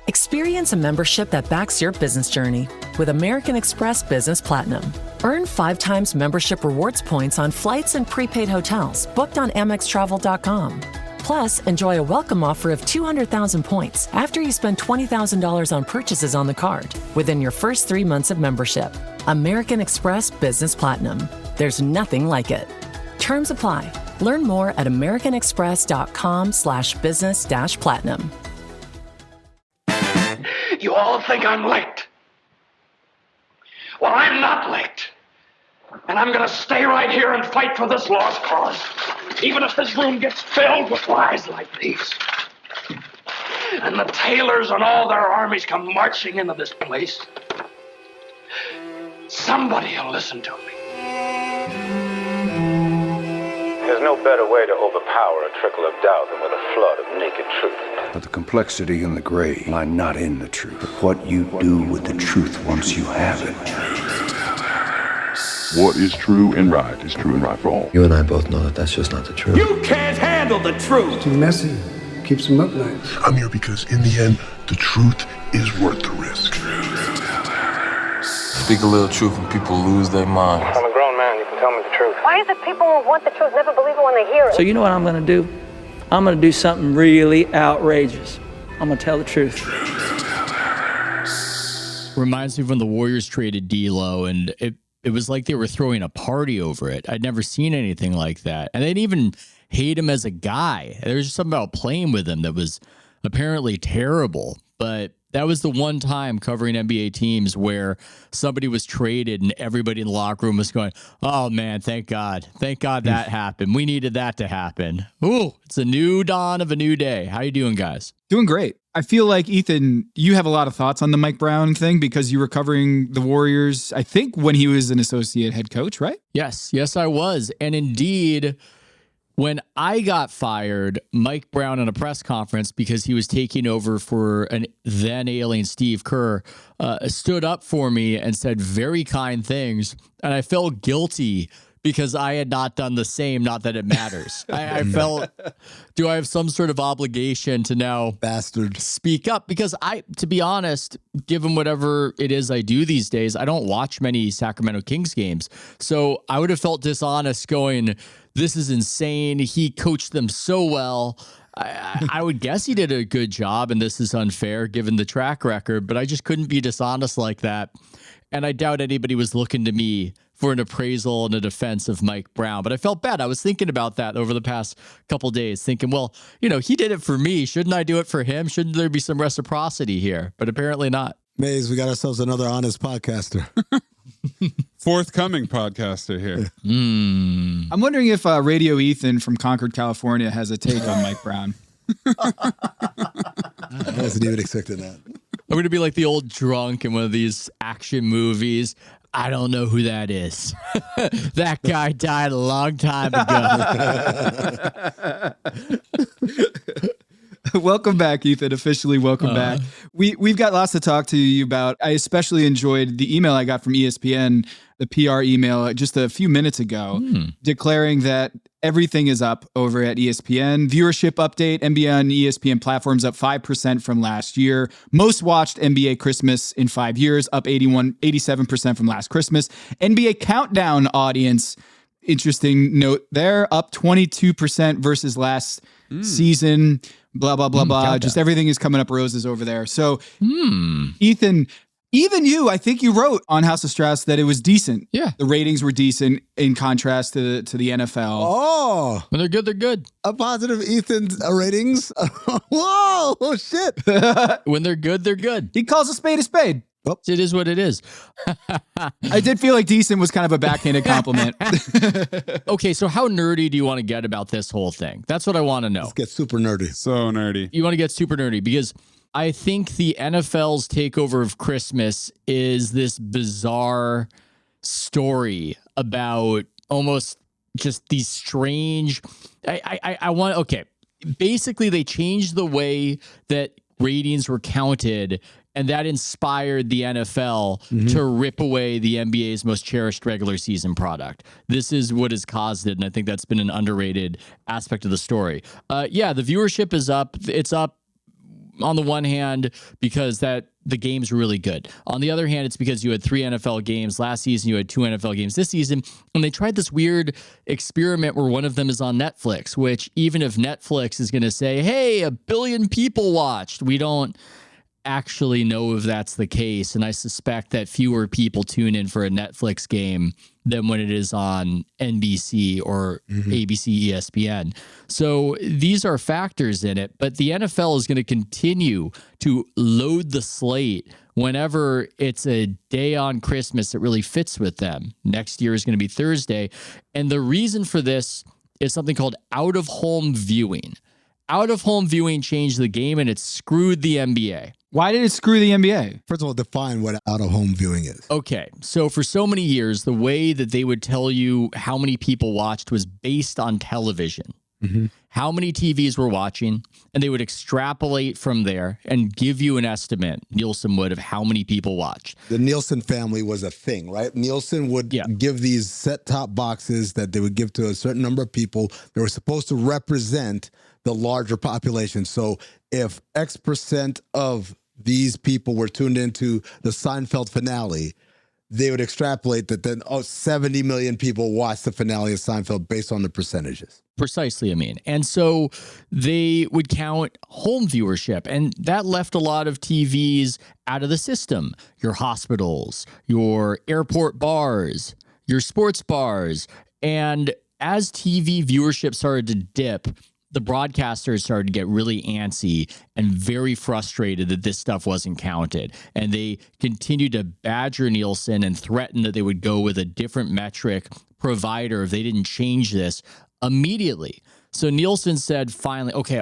Experience a membership that backs your business journey with American Express Business Platinum. Earn 5 times membership rewards points on flights and prepaid hotels booked on AmexTravel.com. Plus, enjoy a welcome offer of 200,000 points after you spend $20,000 on purchases on the card within your first 3 months of membership. American Express Business Platinum. There's nothing like it. Terms apply. Learn more at americanexpress.com/business-platinum. You all think I'm licked. Well, I'm not licked. And I'm gonna stay right here and fight for this lost cause. Even if this room gets filled with lies like these. And the Taylors and all their armies come marching into this place. Somebody will listen to me. There's no better way to overpower a trickle of doubt than with a flood of naked truth. But the complexity and the gray lie not in the truth, but what you do with the truth once you have it. What is true and right is true and right for all. You and I both know that that's just not the truth. You can't handle the truth! Too messy. Keeps them up nights. I'm here because in the end, the truth is worth the risk. Speak a little truth and people lose their minds. I'm a grown man, you can tell me the truth. Why is it people who want the truth never believe it when they hear it? So you know what I'm going to do? I'm going to do something really outrageous. I'm going to tell the truth. Reminds me of when the Warriors traded D'Lo, and it was like they were throwing a party over it. I'd never seen anything like that. And they didn't even hate him as a guy. There was just something about playing with him that was apparently terrible. But that was the one time covering NBA teams where somebody was traded and everybody in the locker room was going, oh, man, thank God. Thank God that happened. We needed that to happen. Ooh, it's a new dawn of a new day. How you doing, guys? Doing great. I feel like, Ethan, you have a lot of thoughts on the Mike Brown thing because you were covering the Warriors, I think, when he was an associate head coach, right? Yes, I was. And indeed, when I got fired, Mike Brown in a press conference, because he was taking over for an then alien Steve Kerr, stood up for me and said very kind things. And I felt guilty because I had not done the same, not that it matters. I felt, do I have some sort of obligation to now speak up? Because to be honest, given whatever it is I do these days, I don't watch many Sacramento Kings games. So I would have felt dishonest going, this is insane. He coached them so well. I would guess he did a good job, and this is unfair given the track record, but I just couldn't be dishonest like that. And I doubt anybody was looking to me for an appraisal and a defense of Mike Brown. But I felt bad. I was thinking about that over the past couple days, thinking, well, he did it for me. Shouldn't I do it for him? Shouldn't there be some reciprocity here? But apparently not. Maze, we got ourselves another honest podcaster. Forthcoming podcaster here. I'm wondering if Radio Ethan from Concord, California has a take on Mike Brown. I wasn't even expecting that. I'm going to be like the old drunk in one of these action movies. I don't know who that is. That guy died a long time ago. Welcome back, Ethan. Officially welcome back. We've got lots to talk to you about. I especially enjoyed the email I got from ESPN, the PR email just a few minutes ago, declaring that everything is up over at ESPN. Viewership update, NBA on ESPN platforms up 5% from last year. Most watched NBA Christmas in 5 years, up 87% from last Christmas. NBA Countdown audience, interesting note there, up 22% versus last season. Blah, blah, blah, blah. Just everything is coming up roses over there. So, Ethan, even you, I think you wrote on House of Strauss that it was decent. Yeah. The ratings were decent in contrast to the NFL. Oh. When they're good, they're good. A positive Ethan's ratings. Whoa. Oh, shit. When they're good, they're good. He calls a spade a spade. Oh. It is what it is. I did feel like decent was kind of a backhanded compliment. Okay, so how nerdy do you want to get about this whole thing? That's what I want to know. Let's get super nerdy. So nerdy. You want to get super nerdy because I think the NFL's takeover of Christmas is this bizarre story about almost just these strange. Okay. Basically, they changed the way that ratings were counted, and that inspired the NFL to rip away the NBA's most cherished regular season product. This is what has caused it, and I think that's been an underrated aspect of the story. Yeah, the viewership is up. It's up on the one hand because the game's really good. On the other hand, it's because you had 3 NFL games last season, you had 2 NFL games this season, and they tried this weird experiment where one of them is on Netflix, which even if Netflix is going to say, hey, 1 billion people watched, we don't actually know if that's the case. And I suspect that fewer people tune in for a Netflix game than when it is on NBC or ABC, ESPN. So these are factors in it, but the NFL is going to continue to load the slate whenever it's a day on Christmas that really fits with them. Next year is going to be Thursday. And the reason for this is something called out-of-home viewing. Out-of-home viewing changed the game, and it screwed the NBA. Why did it screw the NBA? First of all, define what out-of-home viewing is. Okay, so for so many years, the way that they would tell you how many people watched was based on television. How many TVs were watching, and they would extrapolate from there and give you an estimate, Nielsen would, of how many people watched. The Nielsen family was a thing, right? Nielsen would give these set-top boxes that they would give to a certain number of people that were supposed to represent the larger population. So if X percent of these people were tuned into the Seinfeld finale, they would extrapolate that then 70 million people watched the finale of Seinfeld based on the percentages. Precisely, I mean. And so they would count home viewership, and that left a lot of TVs out of the system. Your hospitals, your airport bars, your sports bars. And as TV viewership started to dip, the broadcasters started to get really antsy and very frustrated that this stuff wasn't counted. And they continued to badger Nielsen and threaten that they would go with a different metric provider if they didn't change this immediately. So Nielsen said, finally, okay.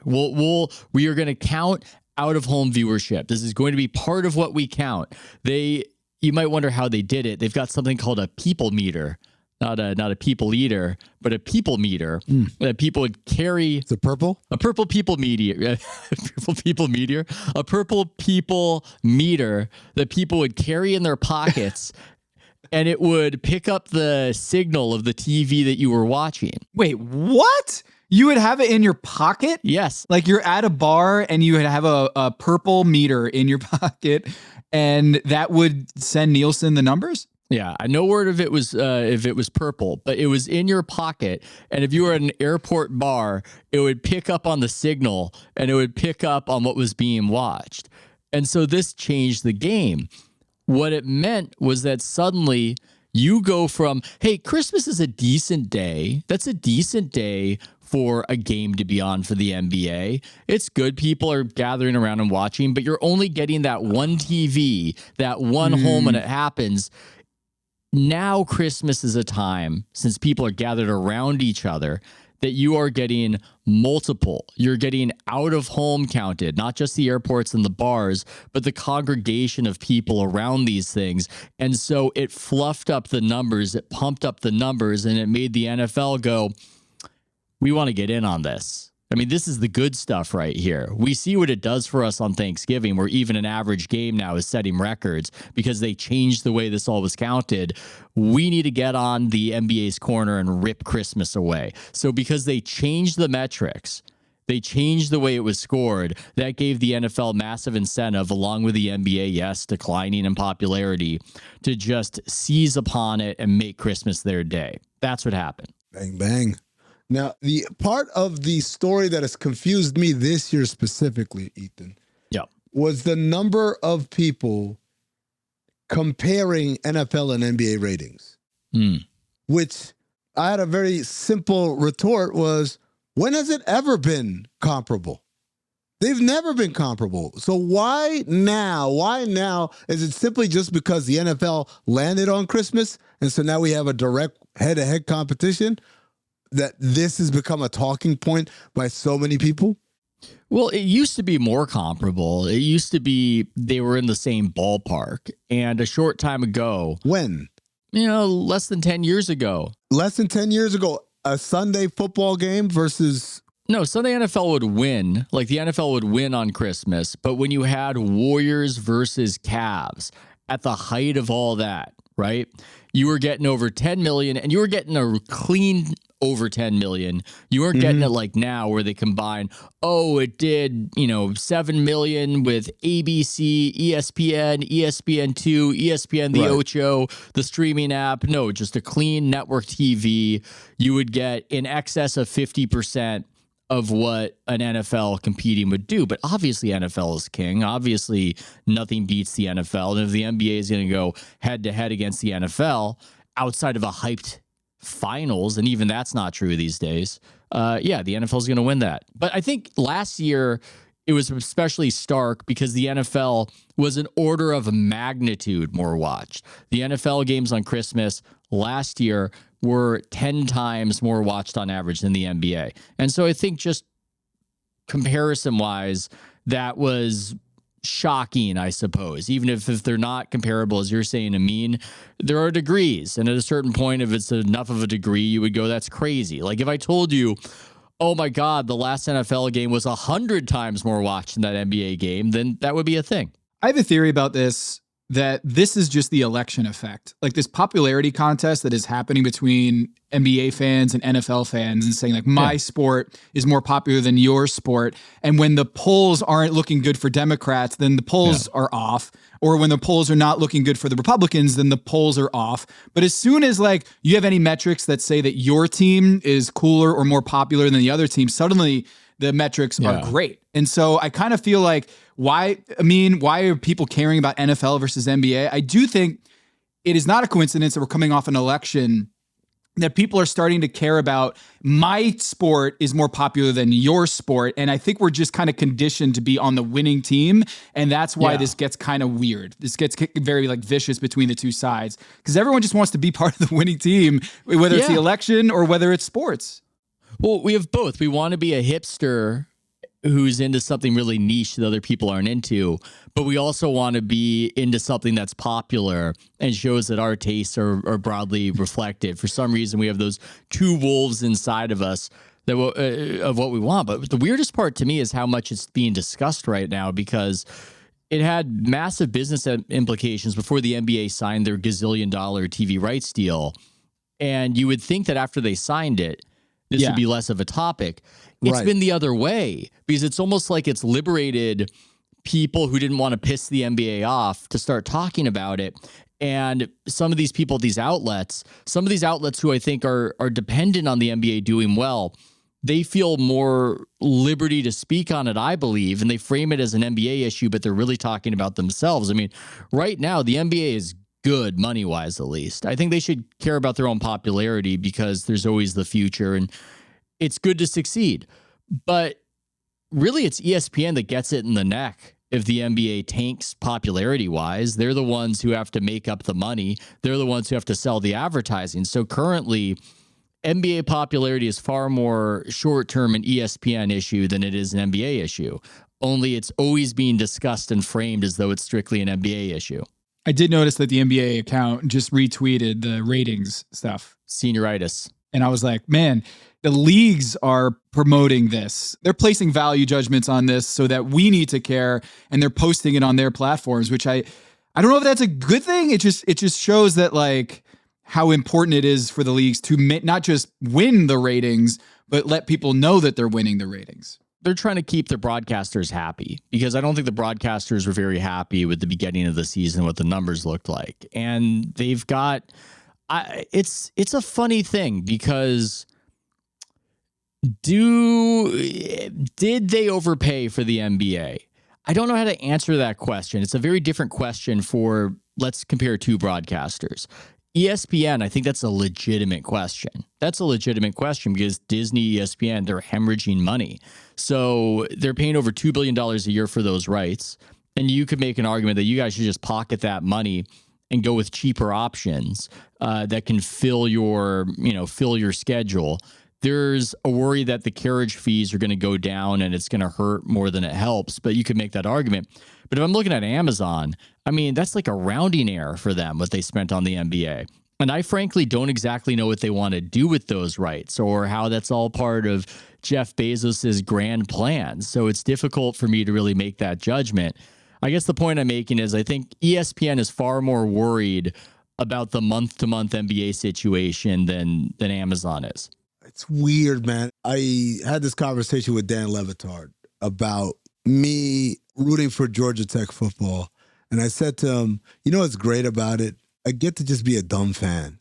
We are going to count out-of-home viewership. This is going to be part of what we count. You might wonder how they did it. They've got something called a people meter. Not a people eater, but a people meter that people would carry. It's a purple people meter, a purple people meter that people would carry in their pockets, and it would pick up the signal of the TV that you were watching. Wait, what? You would have it in your pocket? Yes. Like you're at a bar and you would have a purple meter in your pocket, and that would send Nielsen the numbers? Yeah, no word if it was purple, but it was in your pocket. And if you were at an airport bar, it would pick up on the signal and it would pick up on what was being watched. And so this changed the game. What it meant was that suddenly You go from, hey, Christmas is a decent day. That's a decent day for a game to be on for the NBA. It's good. People are gathering around and watching, but you're only getting that one TV, that one home when it happens. Now Christmas is a time, since people are gathered around each other, that you are getting multiple. You're getting out of home counted, not just the airports and the bars, but the congregation of people around these things. And so it fluffed up the numbers, it pumped up the numbers, and it made the NFL go, we want to get in on this. I mean, this is the good stuff right here. We see what it does for us on Thanksgiving, where even an average game now is setting records because they changed the way this all was counted. We need to get on the NBA's corner and rip Christmas away. So because they changed the metrics, they changed the way it was scored, that gave the NFL massive incentive, along with the NBA, yes, declining in popularity, to just seize upon it and make Christmas their day. That's what happened. Bang, bang. Now, the part of the story that has confused me this year specifically, Ethan, was the number of people comparing NFL and NBA ratings, which I had a very simple retort was, when has it ever been comparable? They've never been comparable. So why now? Why now? Is it simply just because the NFL landed on Christmas, and so now we have a direct head-to-head competition? That this has become a talking point by so many people? Well, it used to be more comparable. It used to be they were in the same ballpark. And a short time ago. When? Less than 10 years ago. Less than 10 years ago, a Sunday football game versus... No, Sunday NFL would win. Like the NFL would win on Christmas. But when you had Warriors versus Cavs at the height of all that, right? You were getting over 10 million and you were getting a clean over 10 million. You weren't getting it like now where they combine, it did, 7 million with ABC, ESPN, ESPN2, ESPN, the Ocho, the streaming app. No, just a clean network TV. You would get in excess of 50% of what an NFL competing would do. But obviously NFL is king. Obviously nothing beats the NFL. And if the NBA is going to go head to head against the NFL outside of a hyped finals, and even that's not true these days, the NFL is going to win that. But I think last year it was especially stark because the NFL was an order of magnitude more watched. The NFL games on Christmas last year were 10 times more watched on average than the NBA. And so I think just comparison-wise, that was shocking, I suppose. Even if they're not comparable, as you're saying, Amin, there are degrees. And at a certain point, if it's enough of a degree, you would go, that's crazy. Like if I told you, oh my God, the last NFL game was 100 times more watched than that NBA game, then that would be a thing. I have a theory about this, that this is just the election effect. Like this popularity contest that is happening between NBA fans and NFL fans and saying like my sport is more popular than your sport. And when the polls aren't looking good for Democrats, then the polls are off. Or when the polls are not looking good for the Republicans, then the polls are off. But as soon as like you have any metrics that say that your team is cooler or more popular than the other team, suddenly the metrics are great. And so I kind of feel like, why are people caring about NFL versus NBA? I do think it is not a coincidence that we're coming off an election that people are starting to care about my sport is more popular than your sport. And I think we're just kind of conditioned to be on the winning team. And that's why this gets kind of weird. This gets very like vicious between the two sides because everyone just wants to be part of the winning team, whether it's the election or whether it's sports. Well, we have both. We want to be a hipster who's into something really niche that other people aren't into, but we also want to be into something that's popular and shows that our tastes are broadly reflected. For some reason, we have those two wolves inside of us that of what we want. But the weirdest part to me is how much it's being discussed right now because it had massive business implications before the NBA signed their gazillion-dollar TV rights deal. And you would think that after they signed it, this would be less of a topic. It's been the other way because it's almost like it's liberated people who didn't want to piss the NBA off to start talking about it. And some of these people, these outlets who I think are dependent on the NBA doing well, they feel more liberty to speak on it, I believe, and they frame it as an NBA issue, but they're really talking about themselves. I mean, right now, the NBA is good money-wise, at least. I think they should care about their own popularity because there's always the future and it's good to succeed. But really, it's ESPN that gets it in the neck if the NBA tanks popularity-wise. They're the ones who have to make up the money. They're the ones who have to sell the advertising. So currently, NBA popularity is far more short-term an ESPN issue than it is an NBA issue. Only it's always being discussed and framed as though it's strictly an NBA issue. I did notice that the NBA account just retweeted the ratings stuff. Senioritis. And I was like, man, the leagues are promoting this. They're placing value judgments on this so that we need to care, and they're posting it on their platforms, which I don't know if that's a good thing. It just shows that like how important it is for the leagues to not just win the ratings, but let people know that they're winning the ratings. They're trying to keep their broadcasters happy because I don't think the broadcasters were very happy with the beginning of the season, what the numbers looked like. And they've got, it's a funny thing because did they overpay for the NBA? I don't know how to answer that question. It's a very different question for, let's compare two broadcasters. ESPN, I think that's a legitimate question. That's a legitimate question because Disney, ESPN, they're hemorrhaging money. So they're paying over $2 billion a year for those rights. And you could make an argument that you guys should just pocket that money and go with cheaper options that can fill your schedule. There's a worry that the carriage fees are going to go down and it's going to hurt more than it helps, but you could make that argument. But if I'm looking at Amazon, I mean, that's like a rounding error for them, what they spent on the NBA. And I frankly don't exactly know what they want to do with those rights or how that's all part of Jeff Bezos's grand plan. So it's difficult for me to really make that judgment. I guess the point I'm making is I think ESPN is far more worried about the month-to-month NBA situation than Amazon is. It's weird, man. I had this conversation with Dan Levitard about me rooting for Georgia Tech football. And I said to him, you know what's great about it? I get to just be a dumb fan.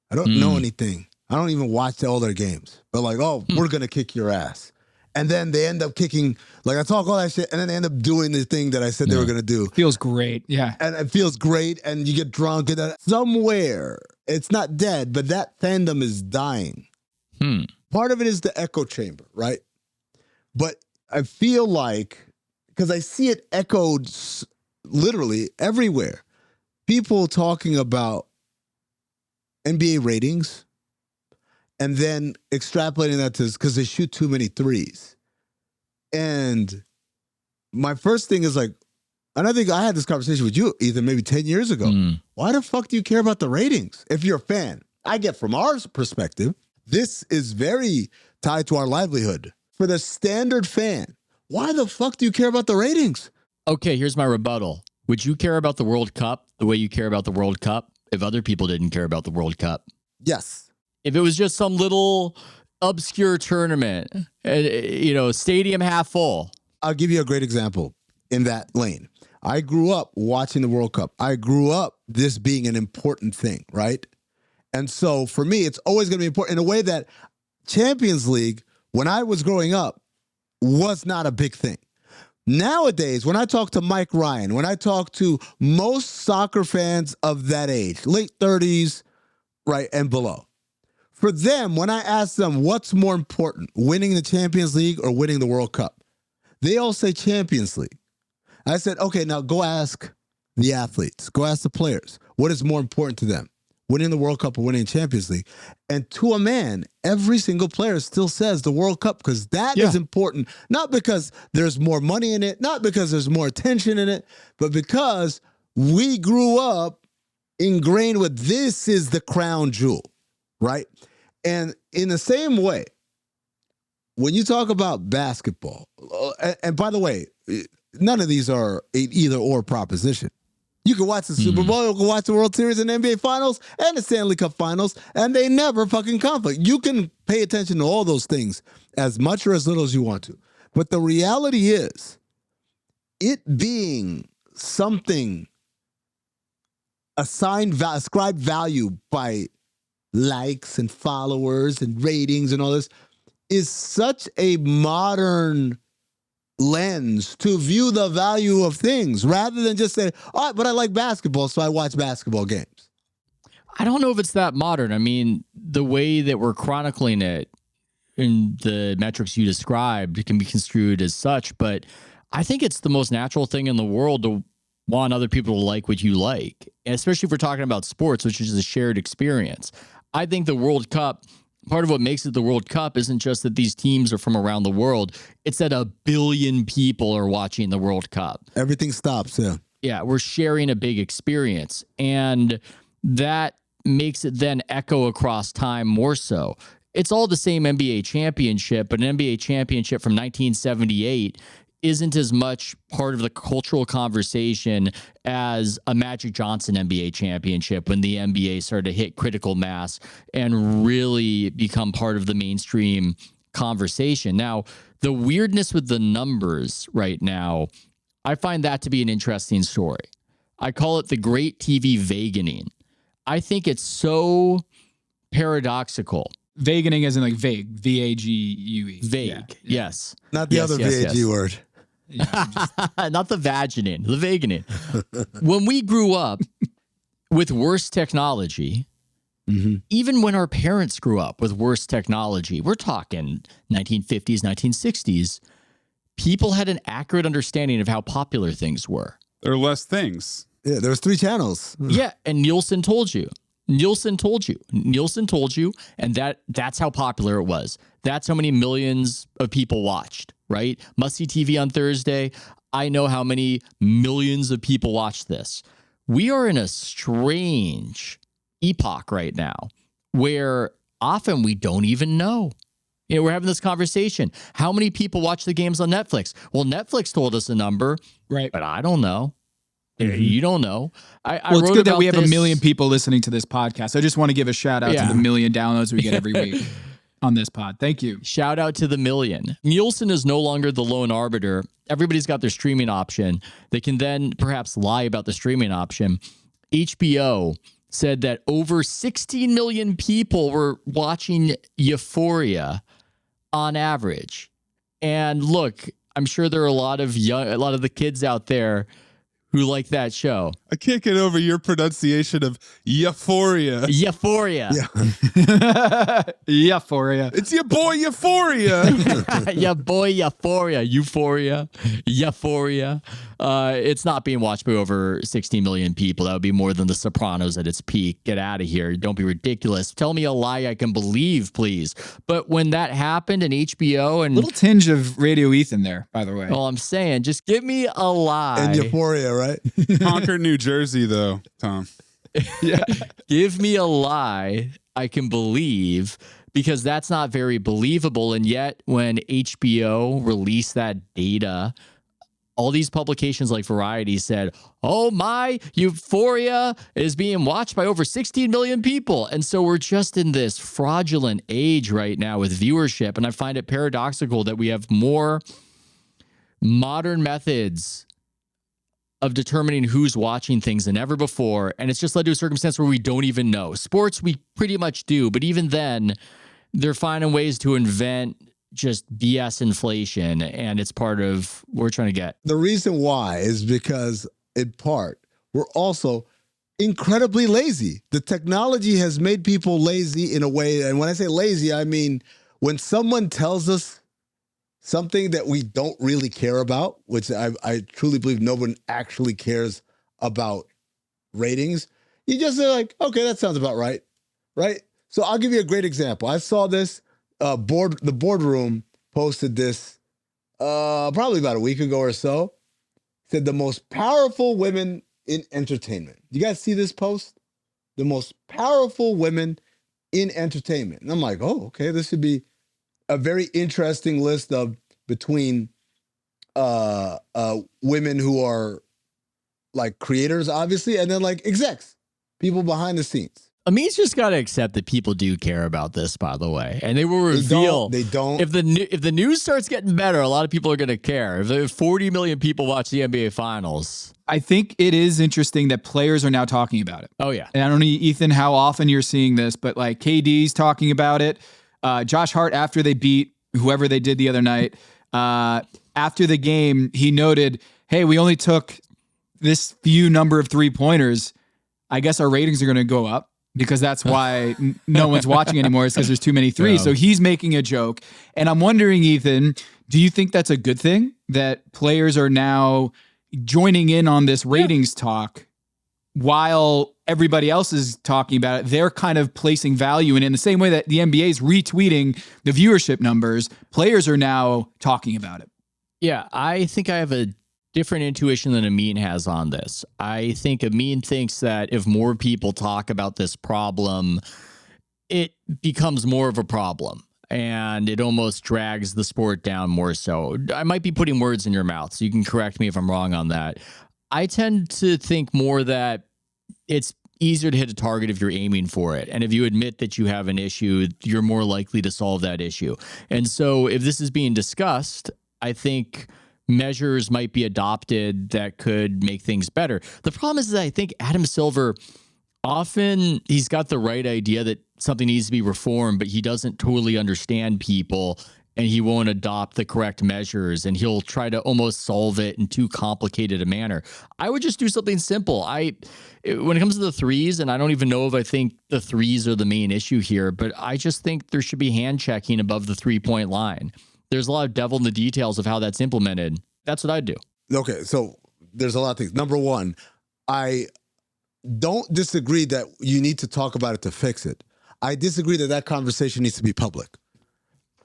I don't know anything. I don't even watch all their games. But like, we're going to kick your ass. And then they end up kicking, like I talk all that shit, and then they end up doing the thing that I said they were going to do. Feels great, yeah. And it feels great, and you get drunk, and then somewhere, it's not dead, but that fandom is dying. Part of it is the echo chamber, right? But I feel like, because I see it echoed literally everywhere, people talking about NBA ratings and then extrapolating that to because they shoot too many threes. And my first thing is like, and I think I had this conversation with you, Ethan, maybe 10 years ago. Why the fuck do you care about the ratings if you're a fan? I get from our perspective, this is very tied to our livelihood. For the standard fan, why the fuck do you care about the ratings? Okay, here's my rebuttal. Would you care about the World Cup the way you care about the World Cup if other people didn't care about the World Cup? Yes. If it was just some little obscure tournament, stadium half full. I'll give you a great example in that lane. I grew up watching the World Cup. I grew up this being an important thing, right? And so for me, it's always going to be important in a way that Champions League, when I was growing up, was not a big thing. Nowadays, when I talk to Mike Ryan, when I talk to most soccer fans of that age, late 30s, right, and below, for them, when I ask them what's more important, winning the Champions League or winning the World Cup, they all say Champions League. I said, okay, now go ask the athletes, go ask the players, what is more important to them? Winning the World Cup or winning the Champions League. And to a man, every single player still says the World Cup because that is important, not because there's more money in it, not because there's more attention in it, but because we grew up ingrained with this is the crown jewel, right? And in the same way, when you talk about basketball, and by the way, none of these are an either or proposition. You can watch the Super Bowl, you can watch the World Series and NBA Finals and the Stanley Cup Finals, and they never fucking conflict. You can pay attention to all those things as much or as little as you want to. But the reality is, it being something ascribed value by likes and followers and ratings and all this is such a modern lens to view the value of things rather than just say, all right, but I like basketball, so I watch basketball games. I don't know if it's that modern. I mean, the way that we're chronicling it in the metrics you described can be construed as such, but I think it's the most natural thing in the world to want other people to like what you like, and especially if we're talking about sports, which is a shared experience. I think the World Cup, part of what makes it the World Cup isn't just that these teams are from around the world. It's that 1 billion people are watching the World Cup. Everything stops, yeah. Yeah, we're sharing a big experience, and that makes it then echo across time more so. It's all the same NBA championship, but an NBA championship from 1978 isn't as much part of the cultural conversation as a Magic Johnson NBA championship when the NBA started to hit critical mass and really become part of the mainstream conversation. Now, the weirdness with the numbers right now, I find that to be an interesting story. I call it the great TV vaguening. I think it's so paradoxical. Vaguening as in like vague, V-A-G-U-E. Vague, yeah. Yes. Not the other VAG word. Not the vagining, the vaguening. When we grew up with worse technology, even when our parents grew up with worse technology, we're talking 1950s, 1960s, people had an accurate understanding of how popular things were. There are less things. Yeah, there was 3 channels. Yeah, and Nielsen told you. Nielsen told you, and that's how popular it was. That's how many millions of people watched, right? Must See TV on Thursday. I know how many millions of people watched this. We are in a strange epoch right now where often we don't even know. You know, we're having this conversation. How many people watch the games on Netflix? Well, Netflix told us a number, right? But I don't know. You don't know. Well, it's good that we have 1 million people listening to this podcast. I just want to give a shout out to the 1 million downloads we get every week on this pod. Thank you. Shout out to the 1 million. Nielsen is no longer the lone arbiter. Everybody's got their streaming option. They can then perhaps lie about the streaming option. HBO said that over 16 million people were watching Euphoria on average. And look, I'm sure there are a lot of the kids out there who like that show. I can't get over your pronunciation of Euphoria. Euphoria. Yeah. Euphoria. It's your boy Euphoria. Your boy Euphoria. Euphoria. Euphoria. It's not being watched by over 16 million people. That would be more than The Sopranos at its peak. Get out of here. Don't be ridiculous. Tell me a lie I can believe, please. But when that happened in HBO and... Little tinge of Radio Ethan there, by the way. Well, I'm saying, just give me a lie. And Euphoria, right? Concord, New Jersey, though, Tom. Yeah. Give me a lie I can believe, because that's not very believable. And yet when HBO released that data, all these publications like Variety said, oh my, Euphoria is being watched by over 16 million people. And so we're just in this fraudulent age right now with viewership. And I find it paradoxical that we have more modern methods of determining who's watching things than ever before. And it's just led to a circumstance where we don't even know. Sports, we pretty much do. But even then, they're finding ways to invent just BS inflation. And it's part of what we're trying to get. The reason why is because, in part, we're also incredibly lazy. The technology has made people lazy in a way. And when I say lazy, I mean, when someone tells us something that we don't really care about, which I truly believe no one actually cares about ratings, you just say like, okay, that sounds about right, right? So I'll give you a great example. I saw this, the boardroom posted this probably about a week ago or so. Said the most powerful women in entertainment. You guys see this post? The most powerful women in entertainment. And I'm like, oh, okay, this should be a very interesting list of between women who are like creators, obviously, and then like execs, people behind the scenes. Amin's just got to accept that people do care about this, by the way, and they will reveal. They don't. If the news starts getting better, a lot of people are going to care. If 40 million people watch the NBA Finals, I think it is interesting that players are now talking about it. Oh yeah, and I don't know, Ethan, how often you're seeing this, but like KD's talking about it. Josh Hart, after they beat whoever they did the other night, after the game, he noted, hey, we only took this few number of 3-pointers. I guess our ratings are going to go up because that's why no one's watching anymore, is because there's too many threes. So he's making a joke. And I'm wondering, Ethan, do you think that's a good thing that players are now joining in on this ratings talk while everybody else is talking about it? They're kind of placing value in the same way that the NBA is retweeting the viewership numbers. Players are now talking about it. Yeah, I think I have a different intuition than Amin has on this. I think Amin thinks that if more people talk about this problem, it becomes more of a problem and it almost drags the sport down more so. I might be putting words in your mouth, so you can correct me if I'm wrong on that. I tend to think more that it's easier to hit a target if you're aiming for it. And if you admit that you have an issue, you're more likely to solve that issue. And so if this is being discussed, I think measures might be adopted that could make things better. The problem is that I think Adam Silver, often he's got the right idea that something needs to be reformed, but he doesn't totally understand people and he won't adopt the correct measures and he'll try to almost solve it in too complicated a manner. I would just do something simple. When it comes to the threes, and I don't even know if I think the threes are the main issue here, but I just think there should be hand checking above the 3-point line. There's a lot of devil in the details of how that's implemented. That's what I'd do. Okay, so there's a lot of things. Number one, I don't disagree that you need to talk about it to fix it. I disagree that conversation needs to be public.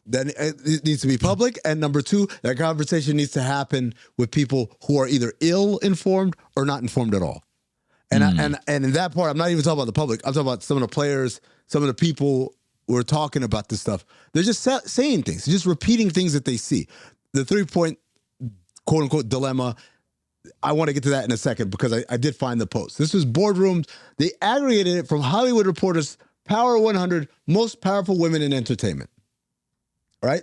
Then it needs to be public. And number two, that conversation needs to happen with people who are either ill-informed or not informed at all. And and in that part, I'm not even talking about the public. I'm talking about some of the players, some of the people who are talking about this stuff. They're just saying things, just repeating things that they see. The 3-point, quote-unquote, dilemma, I want to get to that in a second because I did find the post. This was Boardrooms. They aggregated it from Hollywood Reporter's Power 100 Most Powerful Women in Entertainment. All right?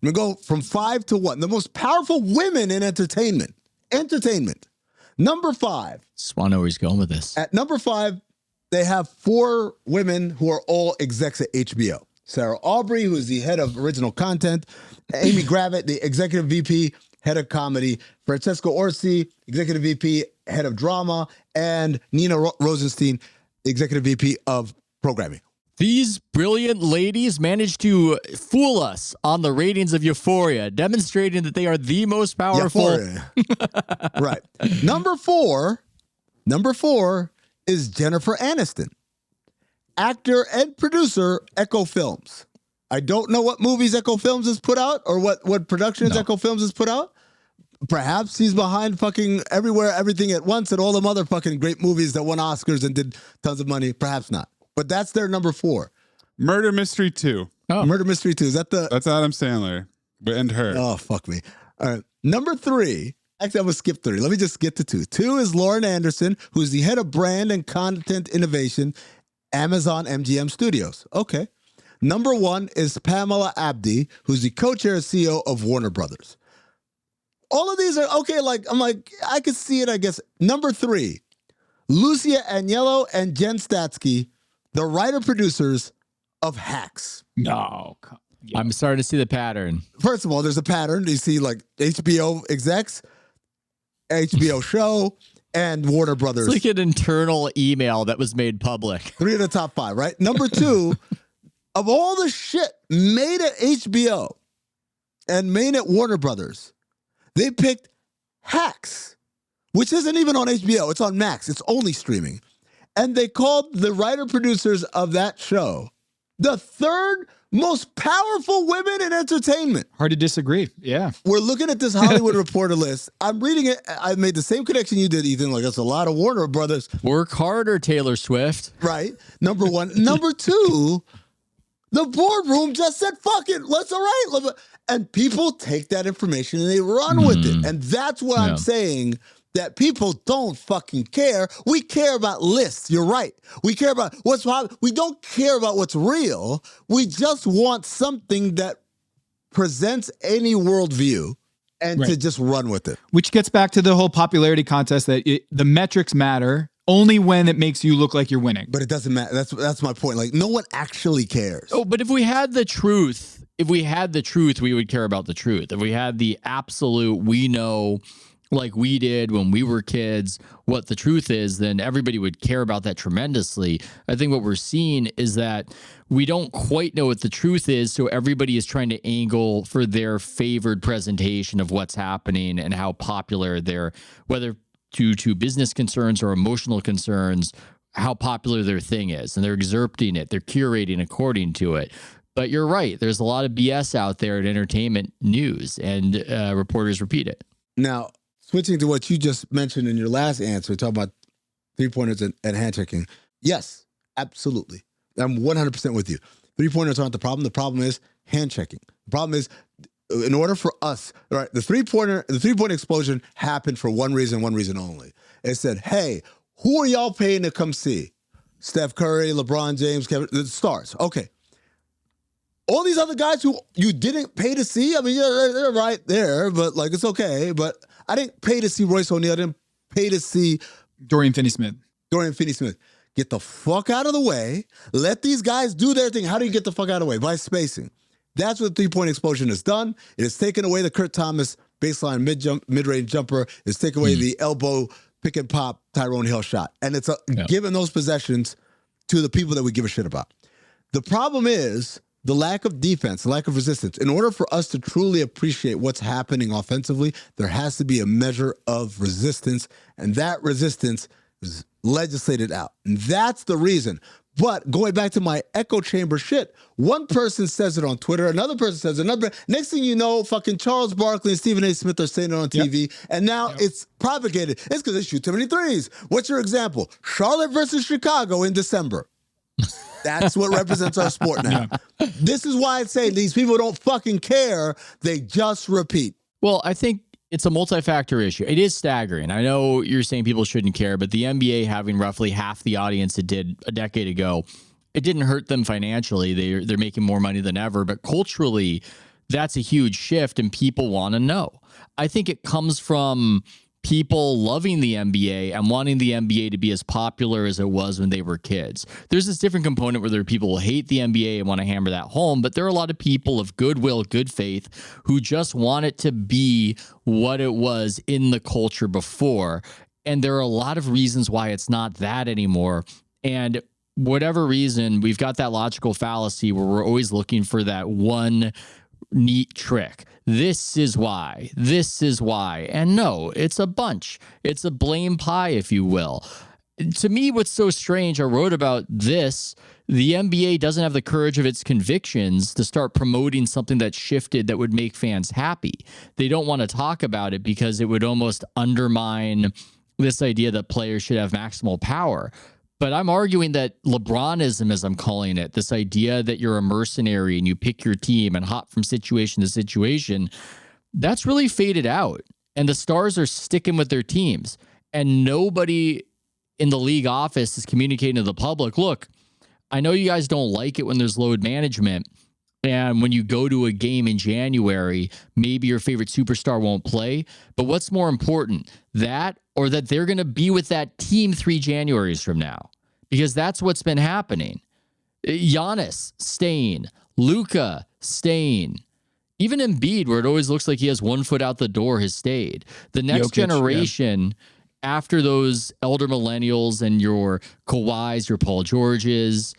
I'm going to go from 5 to 1. The most powerful women in entertainment. Entertainment. Number 5. Just want to know where he's going with this. At number 5, they have 4 women who are all execs at HBO. Sarah Aubrey, who is the head of original content. Amy Gravitt, the executive VP, head of comedy. Francesca Orsi, executive VP, head of drama. And Nina Rosenstein, executive VP of programming. These brilliant ladies managed to fool us on the ratings of Euphoria, demonstrating that they are the most powerful. Right. Number 4 is Jennifer Aniston, actor and producer, Echo Films. I don't know what movies Echo Films has put out or what productions Echo Films has put out. Perhaps he's behind fucking Everywhere, Everything at Once and all them other fucking great movies that won Oscars and did tons of money. Perhaps not. But that's their number 4. Murder Mystery 2. Oh. Murder Mystery 2. Is that the... That's Adam Sandler. And her. Oh, fuck me. All right. Number 3. Actually, I'm going to skip 3. Let me just get to 2. 2 is Lauren Anderson, who's the head of brand and content innovation, Amazon MGM Studios. Okay. Number 1 is Pamela Abdi, who's the co-chair and CEO of Warner Brothers. All of these are okay. I'm like, I could see it, I guess. Number 3, Lucia Agnello and Jen Statsky, the writer-producers of Hacks. No. I'm starting to see the pattern. First of all, there's a pattern. You see like HBO execs, HBO show, and Warner Brothers. It's like an internal email that was made public. 3 of the top 5, right? Number 2, of all the shit made at HBO and made at Warner Brothers, they picked Hacks, which isn't even on HBO. It's on Max. It's only streaming. And they called the writer-producers of that show the 3rd most powerful women in entertainment. Hard to disagree. Yeah. We're looking at this Hollywood Reporter list. I'm reading it. I made the same connection you did, Ethan. Like, that's a lot of Warner Brothers. Work harder, Taylor Swift. Right. Number 1. Number 2, the boardroom just said, fuck it. Let's all right. And people take that information and they run with it. And that's what I'm saying. That people don't fucking care. We care about lists. You're right. We care about what's hot. We don't care about what's real. We just want something that presents any worldview and to just run with it. Which gets back to the whole popularity contest that the metrics matter only when it makes you look like you're winning. But it doesn't matter. That's my point. Like, no one actually cares. Oh, but if we had the truth if we had the truth, we would care about the truth. If we had the absolute, we know, like we did when we were kids, what the truth is, then everybody would care about that tremendously. I think what we're seeing is that we don't quite know what the truth is, so everybody is trying to angle for their favored presentation of what's happening and how popular they're, whether due to business concerns or emotional concerns, how popular their thing is, and they're excerpting it, they're curating according to it. But you're right, there's a lot of BS out there in entertainment news, and reporters repeat it. Now, switching to what you just mentioned in your last answer, talking about three-pointers and hand-checking. Yes, absolutely. I'm 100% with you. Three-pointers aren't the problem. The problem is hand-checking. The problem is, in order for us, right, the three-point explosion happened for one reason only. It said, hey, who are y'all paying to come see? Steph Curry, LeBron James, Kevin, the stars. Okay. All these other guys who you didn't pay to see, I mean, they're right there, but like, it's okay. But I didn't pay to see Royce O'Neal. I didn't pay to see Dorian Finney-Smith. Get the fuck out of the way. Let these guys do their thing. How do you get the fuck out of the way? By spacing. That's what the three-point explosion has done. It has taken away the Kurt Thomas baseline mid-range jumper. It's taken away the elbow pick and pop Tyrone Hill shot. And it's given those possessions to the people that we give a shit about. The problem is the lack of defense, the lack of resistance. In order for us to truly appreciate what's happening offensively, there has to be a measure of resistance, and that resistance is legislated out. And that's the reason. But going back to my echo chamber shit, one person says it on Twitter, another person says it, another. Next thing you know, fucking Charles Barkley and Stephen A. Smith are saying it on TV, and now it's propagated. It's because they shoot too many threes. What's your example? Charlotte versus Chicago in December. That's what represents our sport now. This is why I say these people don't fucking care. They just repeat. Well, I think it's a multi-factor issue. It is staggering. I know you're saying people shouldn't care, but the NBA having roughly half the audience it did a decade ago, it didn't hurt them financially. They're making more money than ever, but culturally, that's a huge shift, and people want to know. I think it comes from people loving the NBA and wanting the NBA to be as popular as it was when they were kids. There's this different component where there are people who hate the NBA and want to hammer that home, but there are a lot of people of goodwill, good faith, who just want it to be what it was in the culture before. And there are a lot of reasons why it's not that anymore. And whatever reason, we've got that logical fallacy where we're always looking for that one neat trick. This is why. And no, it's a bunch. It's a blame pie, if you will. To me, what's so strange, I wrote about this, the NBA doesn't have the courage of its convictions to start promoting something that shifted that would make fans happy. They don't want to talk about it because it would almost undermine this idea that players should have maximal power. But I'm arguing that LeBronism, as I'm calling it, this idea that you're a mercenary and you pick your team and hop from situation to situation, that's really faded out. And the stars are sticking with their teams. And nobody in the league office is communicating to the public, look, I know you guys don't like it when there's load management. And when you go to a game in January, maybe your favorite superstar won't play. But what's more important, that or that they're going to be with that team 3 Januaries from now? Because that's what's been happening. Giannis staying, Luka staying. Even Embiid, where it always looks like he has one foot out the door, has stayed. The next generation, after those elder millennials and your Kawhis, your Paul Georges,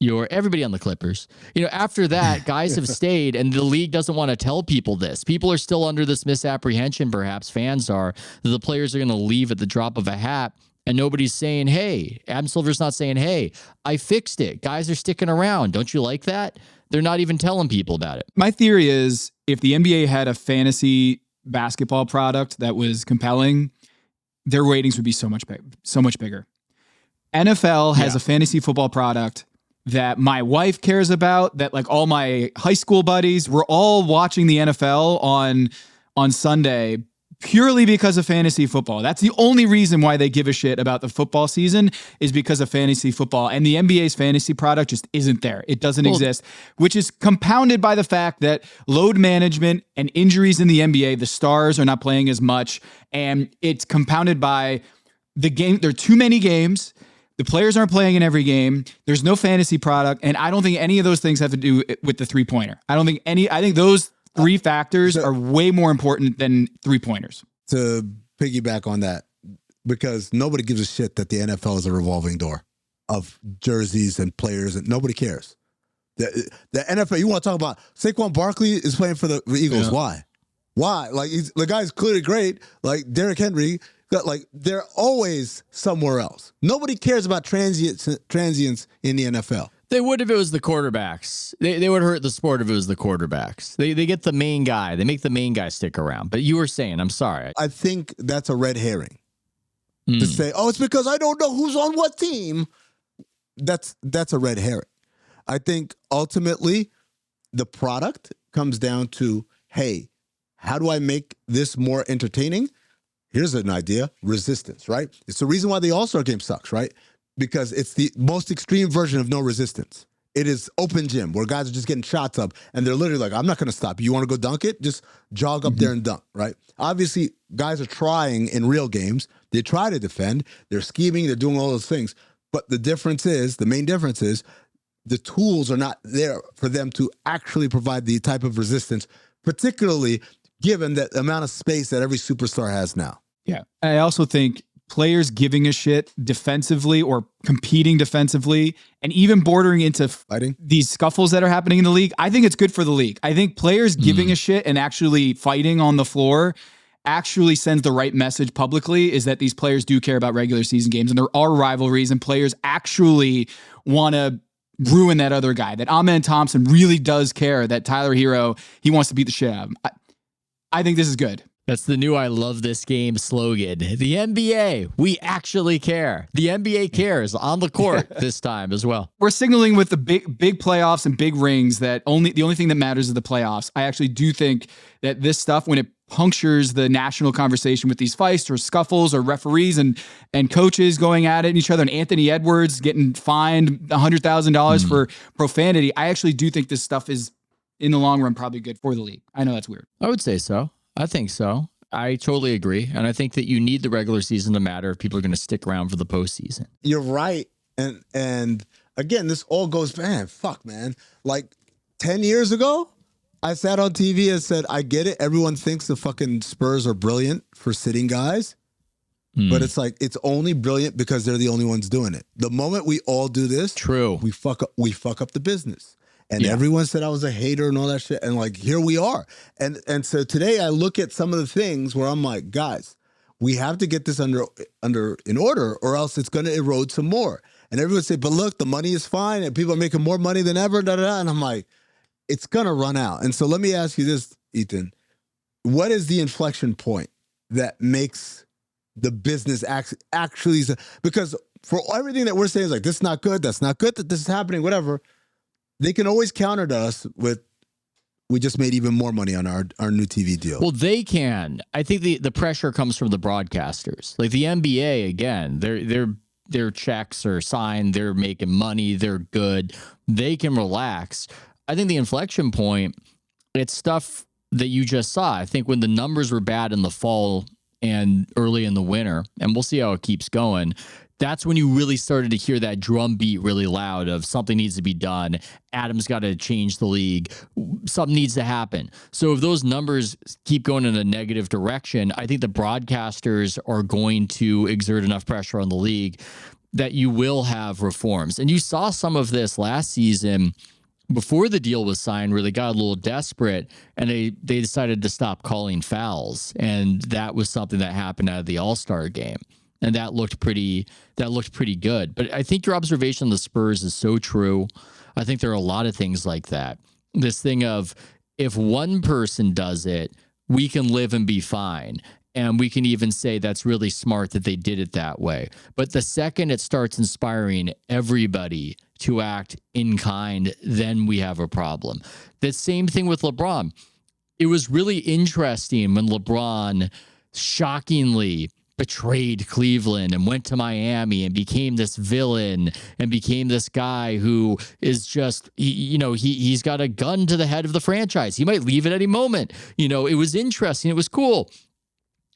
your everybody on the Clippers, after that, guys have stayed, and the league doesn't want to tell people this. People are still under this misapprehension, perhaps fans are, that the players are going to leave at the drop of a hat, and nobody's saying, hey, Adam Silver's not saying, hey, I fixed it. Guys are sticking around. Don't you like that? They're not even telling people about it. My theory is if the NBA had a fantasy basketball product that was compelling, their ratings would be so much bigger. NFL has a fantasy football product that my wife cares about, that like all my high school buddies, we're all watching the NFL on Sunday purely because of fantasy football. That's the only reason why they give a shit about the football season, is because of fantasy football. And the NBA's fantasy product just isn't there. It doesn't exist, which is compounded by the fact that load management and injuries in the NBA, the stars are not playing as much. And it's compounded by the game. There are too many games. The players aren't playing in every game. There's no fantasy product. And I don't think any of those things have to do with the 3-pointer. I think those three factors are way more important than 3-pointers. To piggyback on that, because nobody gives a shit that the NFL is a revolving door of jerseys and players, and nobody cares. The NFL, you want to talk about Saquon Barkley is playing for the Eagles. Yeah. Why? Like, the guy's clearly great. Like Derrick Henry, like they're always somewhere else. Nobody cares about transients in the NFL. They would if it was the quarterbacks. They would hurt the sport if it was the quarterbacks. They get the main guy. They make the main guy stick around. But you were saying, I'm sorry. I think that's a red herring. To say, oh, it's because I don't know who's on what team. That's a red herring. I think ultimately the product comes down to, hey, how do I make this more entertaining? Here's an idea, resistance, right? It's the reason why the All-Star game sucks, right? Because it's the most extreme version of no resistance. It is open gym where guys are just getting shots up and they're literally like, I'm not going to stop you. You want to go dunk it? Just jog up there and dunk, right? Obviously, guys are trying in real games. They try to defend. They're scheming. They're doing all those things. But the main difference is the tools are not there for them to actually provide the type of resistance, particularly given that amount of space that every superstar has now. Yeah. I also think players giving a shit defensively or competing defensively and even bordering into fighting these scuffles that are happening in the league, I think it's good for the league. I think players giving a shit and actually fighting on the floor actually sends the right message publicly, is that these players do care about regular season games and there are rivalries and players actually want to ruin that other guy, that Amin Thompson really does care that Tyler Hero, he wants to beat the shit out of him. I think this is good. That's the new I love this game slogan. The NBA, we actually care. The NBA cares on the court this time as well. We're signaling with the big playoffs and big rings that the only thing that matters is the playoffs. I actually do think that this stuff, when it punctures the national conversation with these fights or scuffles or referees and coaches going at it and each other, and Anthony Edwards getting fined $100,000 for profanity, I actually do think this stuff is, in the long run, probably good for the league. I know that's weird. I would say so. I think so. I totally agree. And I think that you need the regular season to matter if people are going to stick around for the postseason. You're right. And again, this all goes, man, like 10 years ago, I sat on TV and said, I get it. Everyone thinks the fucking Spurs are brilliant for sitting guys. But it's like, it's only brilliant because they're the only ones doing it. The moment we all do this, we fuck up the business. And everyone said I was a hater and all that shit. And like, here we are. And so today I look at some of the things where I'm like, guys, we have to get this in order or else it's going to erode some more. And everyone say, but look, the money is fine and people are making more money than ever. And I'm like, it's going to run out. And so let me ask you this, Ethan. What is the inflection point that makes the business actually, because for everything that we're saying is like, this is not good, that's not good, that this is happening, whatever, they can always counter to us with, we just made even more money on our new TV deal. Well, they can. I think the pressure comes from the broadcasters. Like the NBA, again, their checks are signed, they're making money, they're good, they can relax. I think the inflection point, it's stuff that you just saw. I think when the numbers were bad in the fall and early in the winter, and we'll see how it keeps going, that's when you really started to hear that drum beat really loud of something needs to be done. Adam's got to change the league. Something needs to happen. So if those numbers keep going in a negative direction, I think the broadcasters are going to exert enough pressure on the league that you will have reforms. And you saw some of this last season before the deal was signed, where they got a little desperate and they decided to stop calling fouls. And that was something that happened out of the All-Star game. And that looked pretty good. But I think your observation of the Spurs is so true. I think there are a lot of things like that. This thing of, if one person does it, we can live and be fine. And we can even say that's really smart that they did it that way. But the second it starts inspiring everybody to act in kind, then we have a problem. The same thing with LeBron. It was really interesting when LeBron shockingly betrayed Cleveland and went to Miami and became this villain and became this guy who is just, he's got a gun to the head of the franchise. He might leave at any moment. It was interesting. It was cool.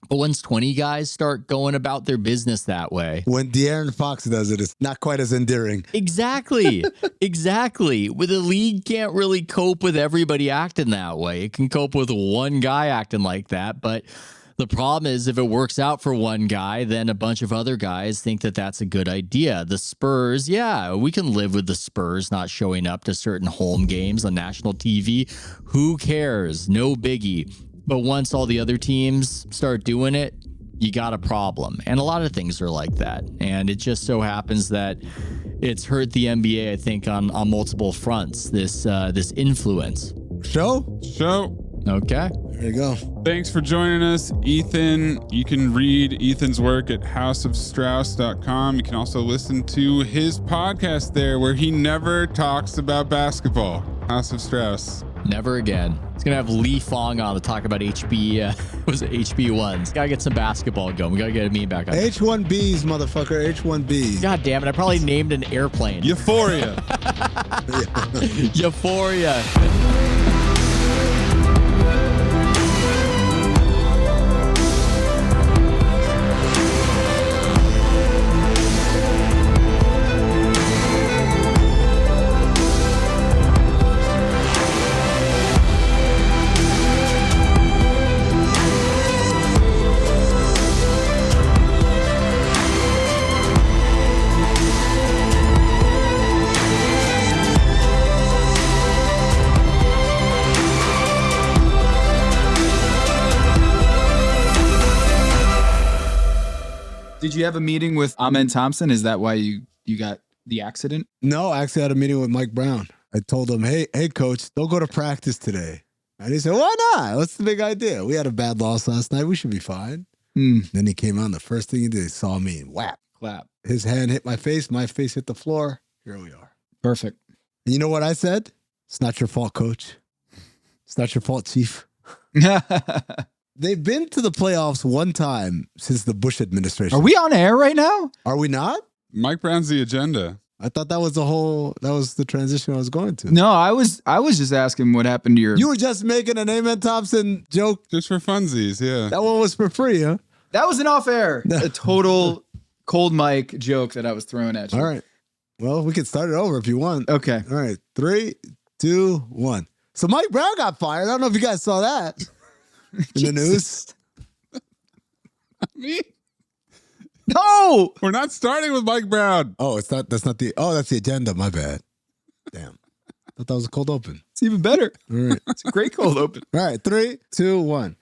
But once 20 guys start going about their business that way. When De'Aaron Fox does it, it's not quite as endearing. Exactly. Exactly. With the league can't really cope with everybody acting that way. It can cope with one guy acting like that. But the problem is if it works out for one guy, then a bunch of other guys think that that's a good idea. The Spurs, yeah, we can live with the Spurs not showing up to certain home games on national TV. Who cares? No biggie. But once all the other teams start doing it, you got a problem. And a lot of things are like that. And it just so happens that it's hurt the NBA, I think, on multiple fronts, this influence. Show? Okay. There you go. Thanks for joining us, Ethan. You can read Ethan's work at houseofstrauss.com. You can also listen to his podcast there where he never talks about basketball. House of Strauss. Never again. It's going to have Lee Fong on to talk about HB1s. Got to get some basketball going. We got to get me back on. H1Bs, motherfucker. H1Bs. God damn it. I probably named an airplane. Euphoria. Euphoria. Did you have a meeting with Amin Thompson? Is that why you got the accident? No, I actually had a meeting with Mike Brown. I told him, hey, coach, don't go to practice today. And he said, why not? What's the big idea? We had a bad loss last night. We should be fine. Then he came on. The first thing he did, he saw me and whap. Clap. His hand hit my face hit the floor. Here we are. Perfect. And you know what I said? It's not your fault, coach. It's not your fault, chief. They've been to the playoffs one time since the Bush administration. Are we on air right now? Are we not? Mike Brown's the agenda. I thought that was the transition I was going to. No, I was just asking what happened to your... You were just making an Amin Thompson joke. Just for funsies, yeah. That one was for free, huh? That was an off-air. A total cold mic joke that I was throwing at you. All right. Well, we can start it over if you want. Okay. All right. 3, 2, 1. So Mike Brown got fired. I don't know if you guys saw that in the news. Me? No! We're not starting with Mike Brown. Oh, that's the agenda. My bad. Damn. I thought that was a cold open. It's even better. All right. It's a great cold open. All right. 3, 2, 1.